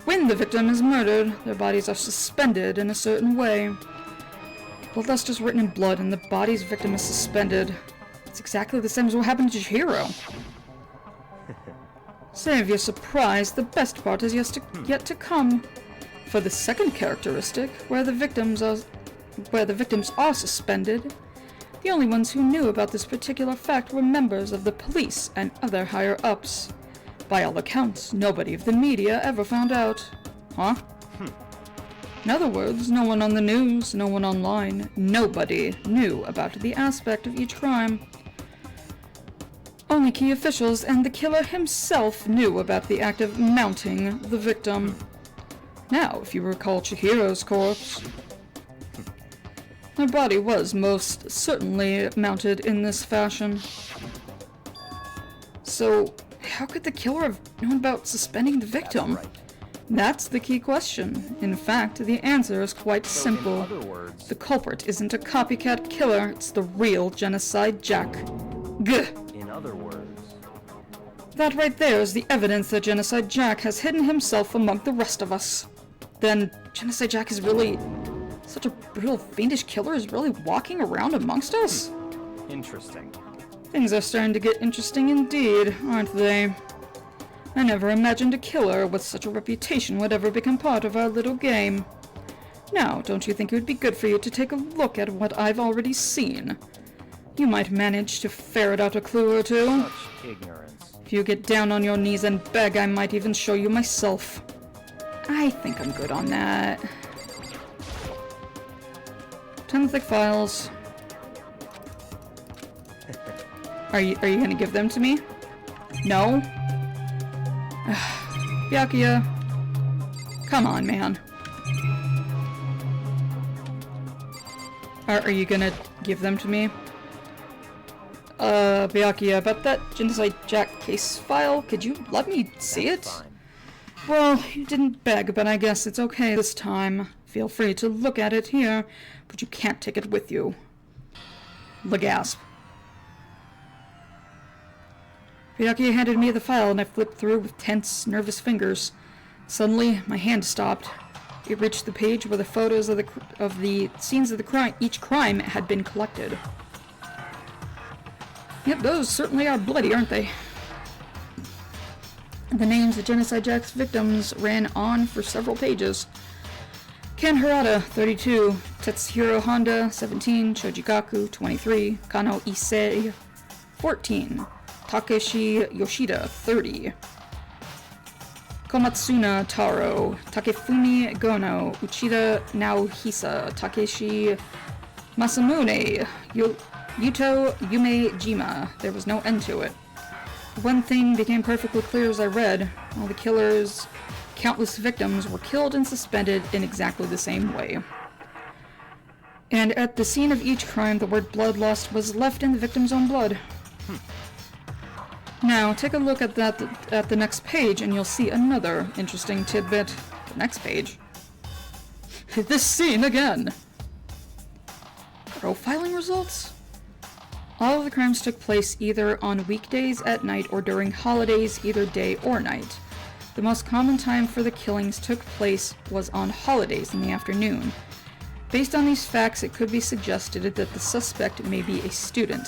Speaker 1: when the victim is murdered, their bodies are suspended in a certain way. Bloodlust is written in blood and the body's victim is suspended. It's exactly the same as what happened to Chihiro. Save your surprise, the best part is yet to come. For the second characteristic, where the victims are suspended, the only ones who knew about this particular fact were members of the police and other higher-ups. By all accounts, nobody of the media ever found out. Huh? In other words, no one on the news, no one online, nobody knew about the aspect of each crime. Only key officials and the killer himself knew about the act of mounting the victim. Now, if you recall Chihiro's corpse, her body was most certainly mounted in this fashion. So, how could the killer have known about suspending the victim?
Speaker 5: That's right.
Speaker 1: That's the key question. In fact, the answer is quite
Speaker 5: So
Speaker 1: simple.
Speaker 5: in other words,
Speaker 1: The culprit isn't a copycat killer, it's the real Genocide Jack. Gah!
Speaker 5: in other words,
Speaker 1: That right there is the evidence that Genocide Jack has hidden himself among the rest of us. Then, Genocide Jack is really... such a brutal, fiendish killer is really walking around amongst us?
Speaker 5: interesting.
Speaker 1: Things are starting to get interesting indeed, aren't they? I never imagined a killer with such a reputation would ever become part of our little game. Now, don't you think it would be good for you to take a look at what I've already seen? You might manage to ferret out a clue or two.
Speaker 5: Such ignorance.
Speaker 1: If you get down on your knees and beg, I might even show you myself. I think I'm good on that. 10 thick files. Are you gonna give them to me? No? Byakuya. Come on, man. Are you gonna give them to me? Byakuya, about that Genocide Jack case file, could you let me see it?
Speaker 5: Fine.
Speaker 1: Well, you didn't beg, but I guess it's okay this time. Feel free to look at it here, but you can't take it with you. Legasp. Byakuya handed me the file and I flipped through with tense, nervous fingers. Suddenly, my hand stopped. It reached the page where the photos of the scenes of each crime had been collected. Yep, those certainly are bloody, aren't they? The names of Genocide Jack's victims ran on for several pages. Ken Harada, 32, Tetsuhiro Honda, 17, Shojigaku, 23, Kano Issei, 14, Takeshi Yoshida, 30, Komatsuna Taro, Takefumi Gono, Uchida Naohisa, Takeshi Masamune, Yuto Yumejima. There was no end to it. One thing became perfectly clear as I read. All the killer's countless victims were killed and suspended in exactly the same way. And at the scene of each crime, the word bloodlust was left in the victim's own blood. Now, take a look at the next page, and you'll see another interesting tidbit. The next page. This scene again! Profiling results? All of the crimes took place either on weekdays at night or during holidays, either day or night. The most common time for the killings took place was on holidays in the afternoon. Based on these facts, it could be suggested that the suspect may be a student.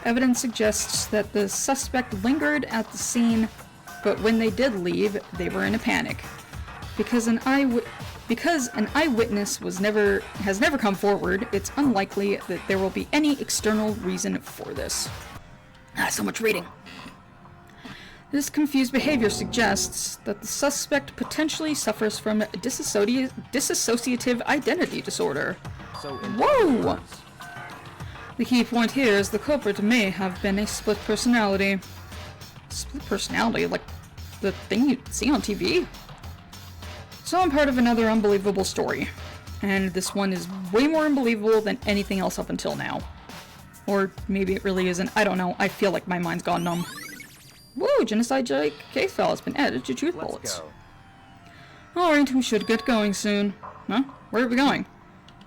Speaker 1: Evidence suggests that the suspect lingered at the scene, but when they did leave, they were in a panic. Because an eyewitness has never come forward, it's unlikely that there will be any external reason for this. So much reading. This confused behavior suggests that the suspect potentially suffers from dissociative identity disorder.
Speaker 5: So in
Speaker 1: Whoa!
Speaker 5: other words,
Speaker 1: The key point here is the culprit may have been a split personality. Split personality? Like the thing you see on TV? So I'm part of another unbelievable story. And this one is way more unbelievable than anything else up until now. Or maybe it really isn't. I don't know. I feel like my mind's gone numb. Whoa, Genocide Jack case file has been added to Truth Bullets.
Speaker 5: let's go.
Speaker 1: Alright, we should get going soon. Huh? Where are we going?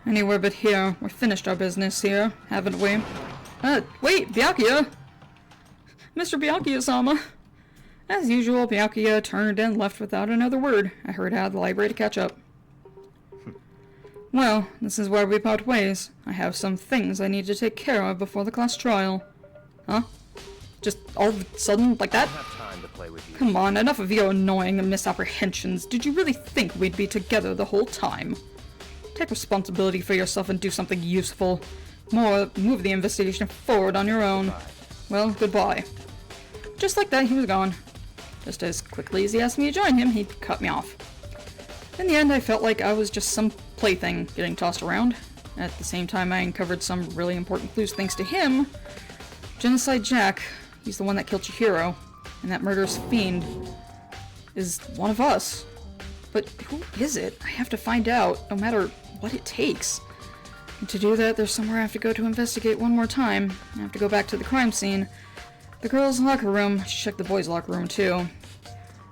Speaker 1: Anywhere but here. We've finished our business here, haven't we? Wait, Byakuya! Mr. Byakuya-sama! As usual, Byakuya turned and left without another word. I hurried out of the library to catch up. Well, this is where we part ways. I have some things I need to take care of before the class trial. Huh? Just all of a sudden, like
Speaker 5: I
Speaker 1: that?
Speaker 5: don't have time to play with you.
Speaker 1: Come on, enough of your annoying misapprehensions. Did you really think we'd be together the whole time? Take responsibility for yourself and do something useful. Move the investigation forward on your own. Well, goodbye. Just like that, he was gone. Just as quickly as he asked me to join him, he cut me off. In the end, I felt like I was just some plaything getting tossed around. At the same time, I uncovered some really important clues thanks to him. Genocide Jack He's the one that killed Chihiro, and that murderous fiend is one of us. But who is it? I have to find out, no matter what it takes. And to do that, there's somewhere I have to go to investigate one more time. I have to go back to the crime scene. The girls' locker room. I should check the boys' locker room, too.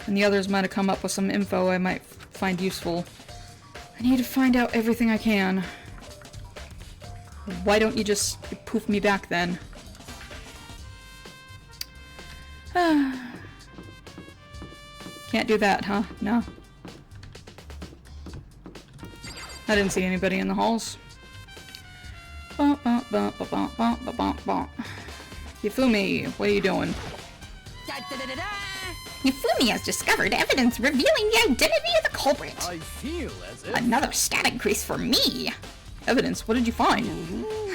Speaker 1: And the others might have come up with some info I might find useful. I need to find out everything I can. Why don't you just poof me back, then? Can't do that, huh? No. I didn't see anybody in the halls. Yifumi, what are you doing?
Speaker 3: Yifumi has discovered evidence revealing the identity of the culprit.
Speaker 7: I feel as if...
Speaker 3: Another stat increase for me.
Speaker 1: Evidence? What did you find?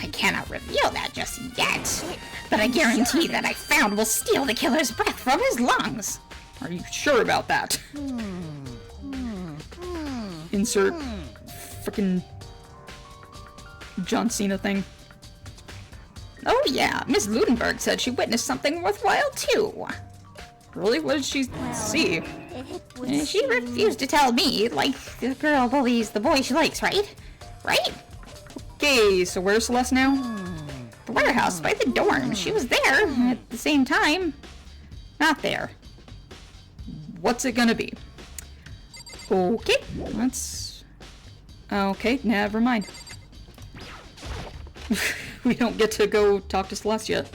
Speaker 3: I cannot reveal that just yet, but I guarantee that I found will steal the killer's breath from his lungs.
Speaker 1: Are you sure about that? Insert frickin' John Cena thing.
Speaker 3: Oh yeah, Miss Ludenberg said she witnessed something worthwhile too.
Speaker 1: Really? What did she see?
Speaker 3: She refused to tell me, like the girl bullies the boy she likes, right? Right?
Speaker 1: Okay, so where's Celeste now?
Speaker 3: The warehouse by the dorm. She was there at the same time. Not there.
Speaker 1: What's it gonna be? Okay, let's... Okay, never mind. We don't get to go talk to Celeste yet.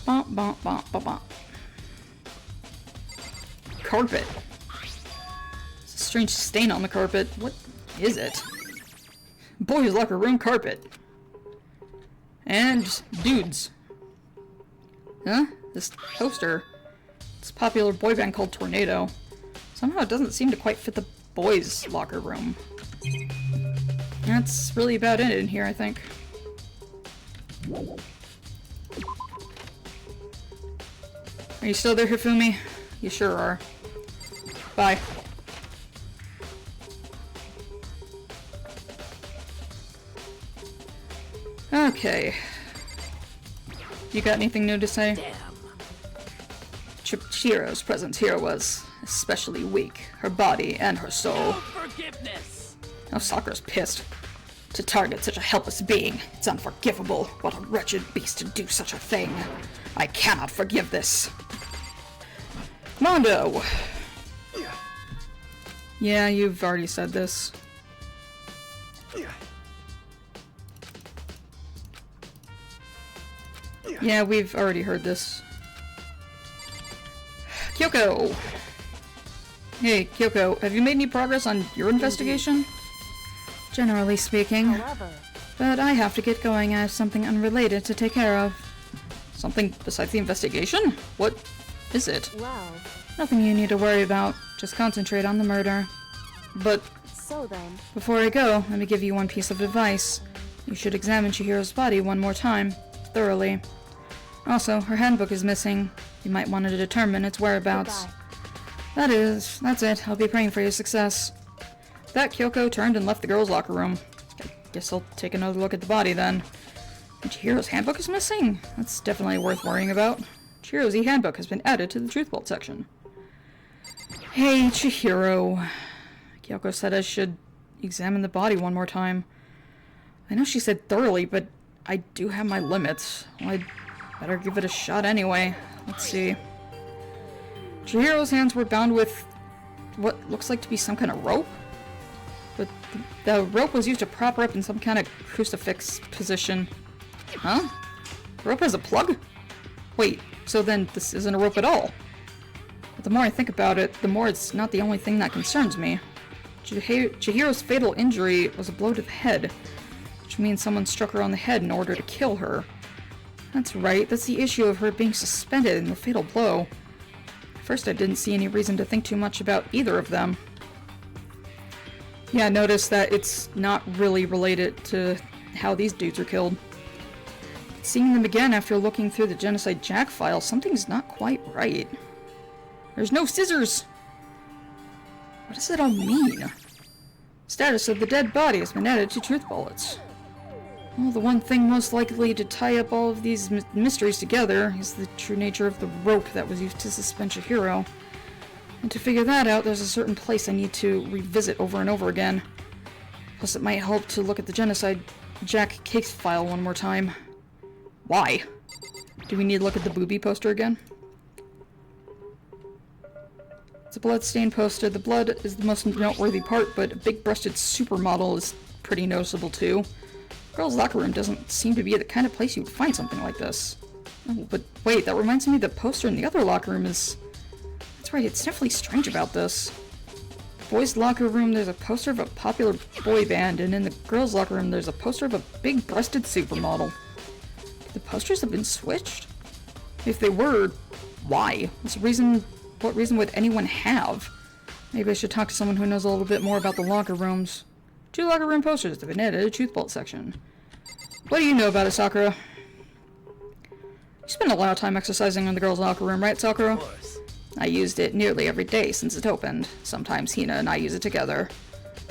Speaker 1: Bump, bump, bump, bump, bump. Carpet. It's a strange stain on the carpet. What is it? Boys' locker room carpet. And dudes. Huh? This poster. It's a popular boy band called Tornado. Somehow it doesn't seem to quite fit the boys' locker room. That's really about it in here, I think. Are you still there, Hifumi? You sure are. Bye. Okay. You got anything new to say? Chihiro's presence here was especially weak. Her body and her soul.
Speaker 4: Forgiveness.
Speaker 1: Now Sakura's pissed. To target such a helpless being, it's unforgivable. What a wretched beast to do such a thing. I cannot forgive this. Mondo! Yeah, you've already said this. Yeah, we've already heard this. Kyoko! Hey, Kyoko, have you made any progress on your investigation? Generally speaking. But I have to get going. I have something unrelated to take care of. Something besides the investigation? What is it?
Speaker 8: Well,
Speaker 1: Nothing you need to worry about. Just concentrate on the murder. But
Speaker 8: so then.
Speaker 1: before I go, let me give you one piece of advice. You should examine Chihiro's body one more time. Thoroughly. Also, her handbook is missing. You might want to determine its whereabouts.
Speaker 8: Goodbye.
Speaker 1: That's it. I'll be praying for your success. That Kyoko turned and left the girls' locker room. I guess I'll take another look at the body then. And Chihiro's handbook is missing? That's definitely worth worrying about. Chihiro's e-handbook has been added to the Truth Vault section. Hey, Chihiro. Kyoko said I should examine the body one more time. I know she said thoroughly, but I do have my limits. Well, I'd better give it a shot anyway. Let's see. Chihiro's hands were bound with what looks like to be some kind of rope. But the rope was used to prop her up in some kind of crucifix position. Huh? The rope has a plug? Wait, so then this isn't a rope at all. But the more I think about it, the more it's not the only thing that concerns me. Chihiro's fatal injury was a blow to the head, which means someone struck her on the head in order to kill her. That's right, that's the issue of her being suspended in the fatal blow. At first I didn't see any reason to think too much about either of them. Yeah, notice that it's not really related to how these dudes are killed. Seeing them again after looking through the Genocide Jack file, something's not quite right. There's no scissors! What does that all mean? Status of the dead body has been added to Truth Bullets. Well, the one thing most likely to tie up all of these mysteries together is the true nature of the rope that was used to suspend Chihiro. And to figure that out, there's a certain place I need to revisit over and over again. Plus, it might help to look at the Genocide Jack case file one more time. Why? Do we need to look at the booby poster again? It's a blood-stained poster. The blood is the most noteworthy part, but a big-breasted supermodel is pretty noticeable too. Girls' locker room doesn't seem to be the kind of place you would find something like this. Oh, but wait, that reminds me the poster in the other locker room is... That's right, it's definitely strange about this. Boys' locker room, there's a poster of a popular boy band, and in the girls' locker room, there's a poster of a big-breasted supermodel. Could the posters have been switched? If they were, why? What reason would anyone have? Maybe I should talk to someone who knows a little bit more about the locker rooms. 2 locker room posters have been added to the Truth Bolt section. What do you know about it, Sakura? You spend a lot of time exercising in the girls' locker room, right, Sakura?
Speaker 4: Of course.
Speaker 1: I used it nearly every day since it opened. Sometimes Hina and I use it together.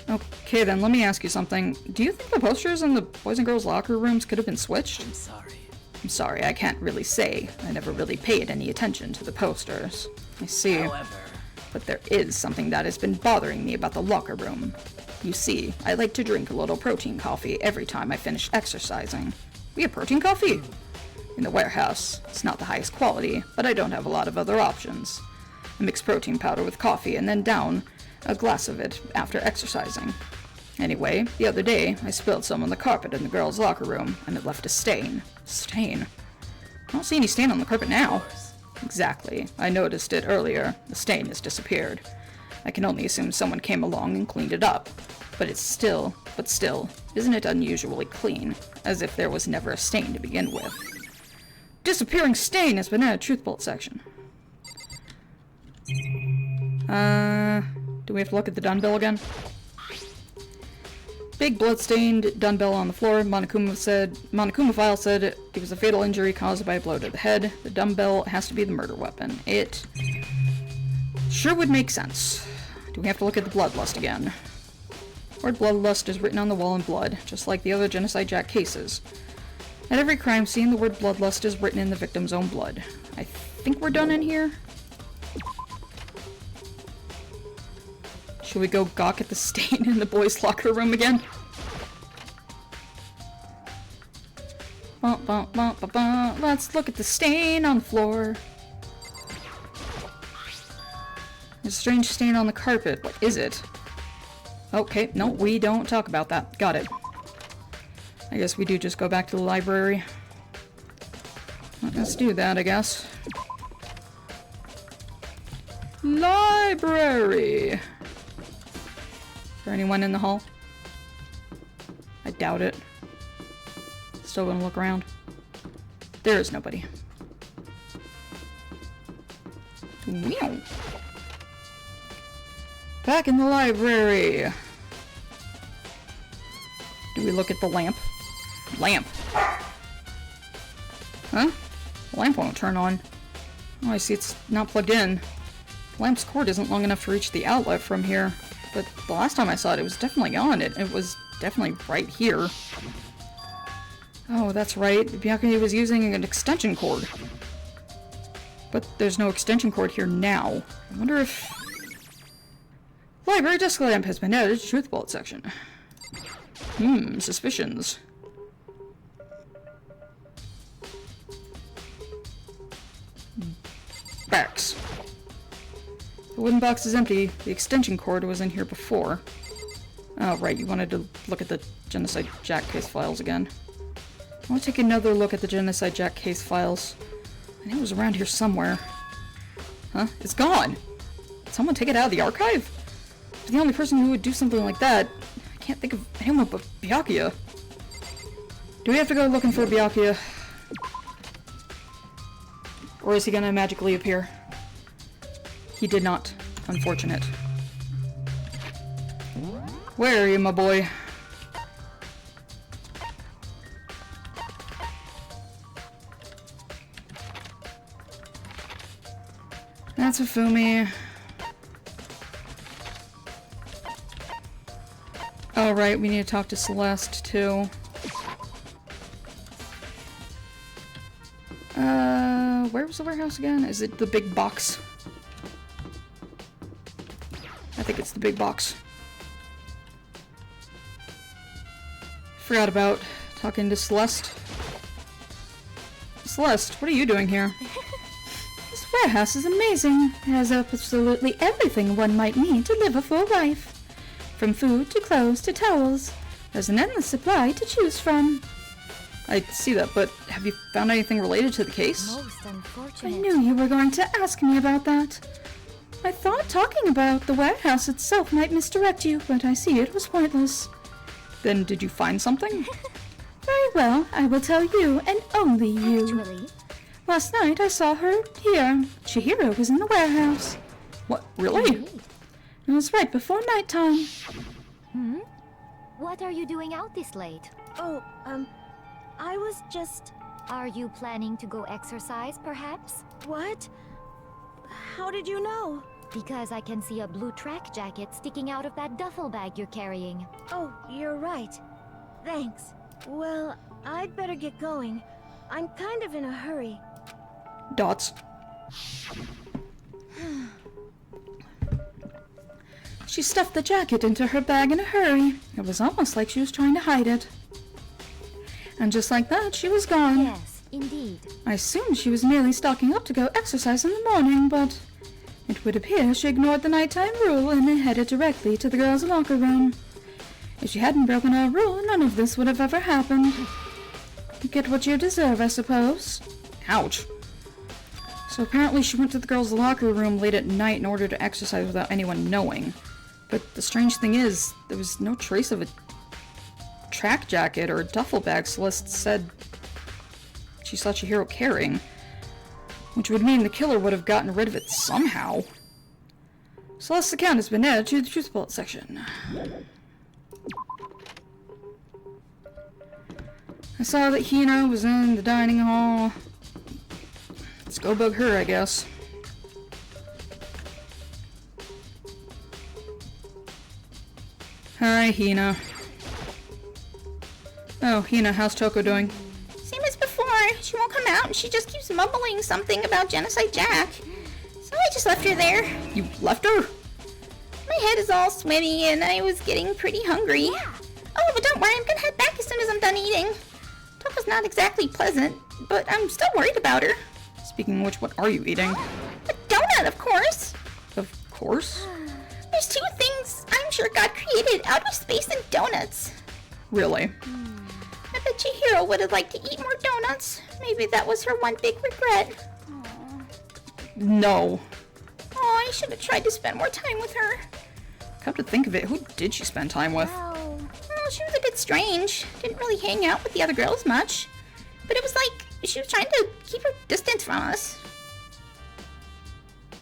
Speaker 1: Okay then, let me ask you something. Do you think the posters in the boys and girls' locker rooms could have been switched?
Speaker 4: I'm sorry.
Speaker 1: I'm sorry, I can't really say. I never really paid any attention to the posters. I see.
Speaker 4: However,
Speaker 1: But there is something that has been bothering me about the locker room. You see, I like to drink a little protein coffee every time I finish exercising. We have protein coffee? In the warehouse. It's not the highest quality, but I don't have a lot of other options. I mix protein powder with coffee and then down a glass of it after exercising. Anyway, the other day, I spilled some on the carpet in the girls' locker room, and it left a stain. Stain? I don't see any stain on the carpet now. Exactly. I noticed it earlier. The stain has disappeared. I can only assume someone came along and cleaned it up. But still, isn't it unusually clean? As if there was never a stain to begin with. Disappearing stain has been added to Truth Bolt section. Do we have to look at the dumbbell again? Big blood-stained dumbbell on the floor. Monokuma file said it was a fatal injury caused by a blow to the head. The dumbbell has to be the murder weapon. It sure would make sense. Do we have to look at the bloodlust again? Word bloodlust is written on the wall in blood, just like the other Genocide Jack cases. At every crime scene, the word bloodlust is written in the victim's own blood. I think we're done in here. Should we go gawk at the stain in the boys' locker room again? Let's look at the stain on the floor. There's a strange stain on the carpet. What is it? Okay, no, we don't talk about that. Got it. I guess we do just go back to the library. Let's do that, I guess. Library! Is there anyone in the hall? I doubt it. Still gonna look around. There is nobody. Meow. Back in the library. Do we look at the lamp? Lamp. Huh? The lamp won't turn on. Oh, I see it's not plugged in. The lamp's cord isn't long enough to reach the outlet from here. But the last time I saw it, it was definitely on. It was definitely right here. Oh, that's right. Byakuya was using an extension cord. But there's no extension cord here now. I wonder if... Library desk lamp has been added to Truth Bolt section. Suspicions. Box. The wooden box is empty. The extension cord was in here before. Oh, right, you wanted to look at the Genocide Jack case files again. I want to take another look at the Genocide Jack case files. I think it was around here somewhere. Huh? It's gone! Did someone take it out of the archive? The only person who would do something like that, I can't think of anyone but Byakuya. Do we have to go looking for Byakuya? Or is he gonna magically appear? He did not. Unfortunate. Where are you, my boy? That's a Fumi. Oh, right, we need to talk to Celeste, too. Where was the warehouse again? Is it the big box? I think it's the big box. Forgot about talking to Celeste. Celeste, what are you doing here?
Speaker 3: This warehouse is amazing. It has absolutely everything one might need to live a full life. From food to clothes to towels. There's an endless supply to choose from.
Speaker 1: I see that, but have you found anything related to the case?
Speaker 8: Most
Speaker 3: I
Speaker 8: unfortunate.
Speaker 3: knew you were going to ask me about that. I thought talking about the warehouse itself might misdirect you, but I see it was pointless.
Speaker 1: Then did you find something?
Speaker 3: Very well, I will tell you, and only you.
Speaker 8: Actually,
Speaker 3: Last night I saw her here. Chihiro was in the warehouse.
Speaker 1: What, really?
Speaker 3: It was right before nighttime.
Speaker 8: what are you doing out this late?
Speaker 2: Oh, I was just...
Speaker 8: Are you planning to go exercise, perhaps?
Speaker 2: What? How did you know?
Speaker 8: Because I can see a blue track jacket sticking out of that duffel bag you're carrying.
Speaker 2: Oh, you're right. Thanks. Well, I'd better get going. I'm kind of in a hurry.
Speaker 1: Dots.
Speaker 3: She stuffed the jacket into her bag in a hurry. It was almost like she was trying to hide it. And just like that, she was gone.
Speaker 8: Yes, indeed.
Speaker 3: I assumed she was merely stocking up to go exercise in the morning, but it would appear she ignored the nighttime rule and headed directly to the girls' locker room. If she hadn't broken our rule, none of this would have ever happened. You get what you deserve, I suppose.
Speaker 1: Ouch.
Speaker 3: So apparently she went to the girls' locker room late at night in order to exercise without anyone knowing.
Speaker 1: But the strange thing is, there was no trace of a track jacket or a duffel bag Celeste said she saw Chihiro carrying. Which would mean the killer would have gotten rid of it somehow. Celeste's account has been added to the Truth Bullet section. I saw that Hina was in the dining hall. Let's go bug her, I guess. Hi, Hina. Oh, Hina, how's Toko doing?
Speaker 3: Same as before. She won't come out and she just keeps mumbling something about Genocide Jack. So I just left her there.
Speaker 1: You left her?
Speaker 3: My head is all swimmy and I was getting pretty hungry. Oh, but don't worry, I'm gonna head back as soon as I'm done eating. Toko's not exactly pleasant, but I'm still worried about her.
Speaker 1: Speaking of which, what are you eating?
Speaker 3: A donut, of course.
Speaker 1: Of course.
Speaker 3: There's two things I'm sure God created: outer space and donuts.
Speaker 1: Really?
Speaker 3: I bet Chihiro would have liked to eat more donuts. Maybe that was her one big regret.
Speaker 1: No.
Speaker 3: Oh, I should have tried to spend more time with her.
Speaker 1: Come to think of it, who did she spend time with?
Speaker 3: Well, she was a bit strange. Didn't really hang out with the other girls much. But it was like she was trying to keep her distance from us.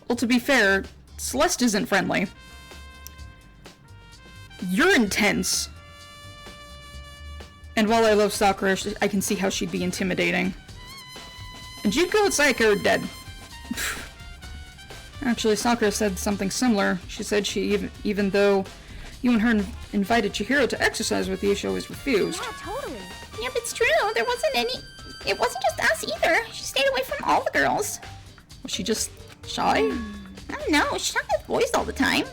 Speaker 1: Well, to be fair, Celeste isn't friendly. You're intense. And while I love Sakura, I can see how she'd be intimidating. And Junko and Sayaka are dead. Actually, Sakura said something similar. She said even though you and her invited Chihiro to exercise with you, she always refused.
Speaker 8: Yeah, totally.
Speaker 3: Yep, it's true. There wasn't any... It wasn't just us either. She stayed away from all the girls.
Speaker 1: Was she just shy?
Speaker 3: I don't know. She's not with boys all the time.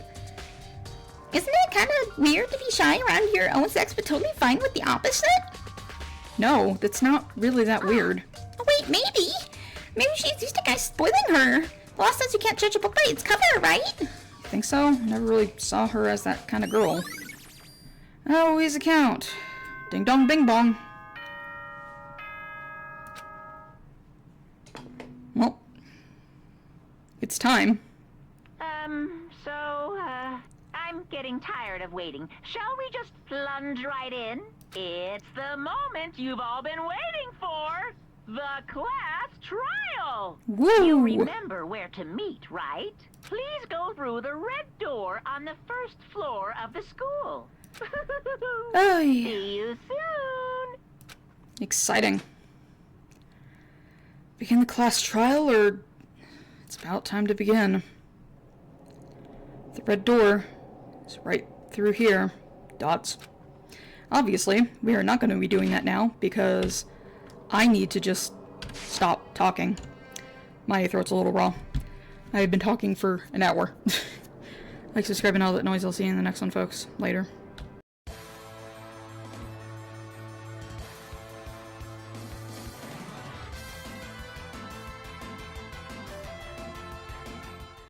Speaker 3: Isn't it kind of weird to be shy around your own sex but totally fine with the opposite?
Speaker 1: No, that's not really that weird.
Speaker 3: Oh, wait, maybe. Maybe she's used to guys spoiling her. The law says you can't judge a book by its cover, right?
Speaker 1: Think so? Never really saw her as that kind of girl. Oh, his account. Ding dong bing bong. Well, it's time.
Speaker 4: I'm getting tired of waiting. Shall we just plunge right in? It's the moment you've all been waiting for. The class trial.
Speaker 1: Woo!
Speaker 4: You remember where to meet, right? Please go through the red door on the first floor of the school.
Speaker 1: Oh, yeah.
Speaker 4: See you soon.
Speaker 1: Exciting. Begin the class trial, or it's about time to begin. The red door is right through here. Dots. Obviously, we are not going to be doing that now because I need to just stop talking. My throat's a little raw. I've been talking for an hour. Like, subscribe, and all that noise. I'll see you in the next one, folks. Later.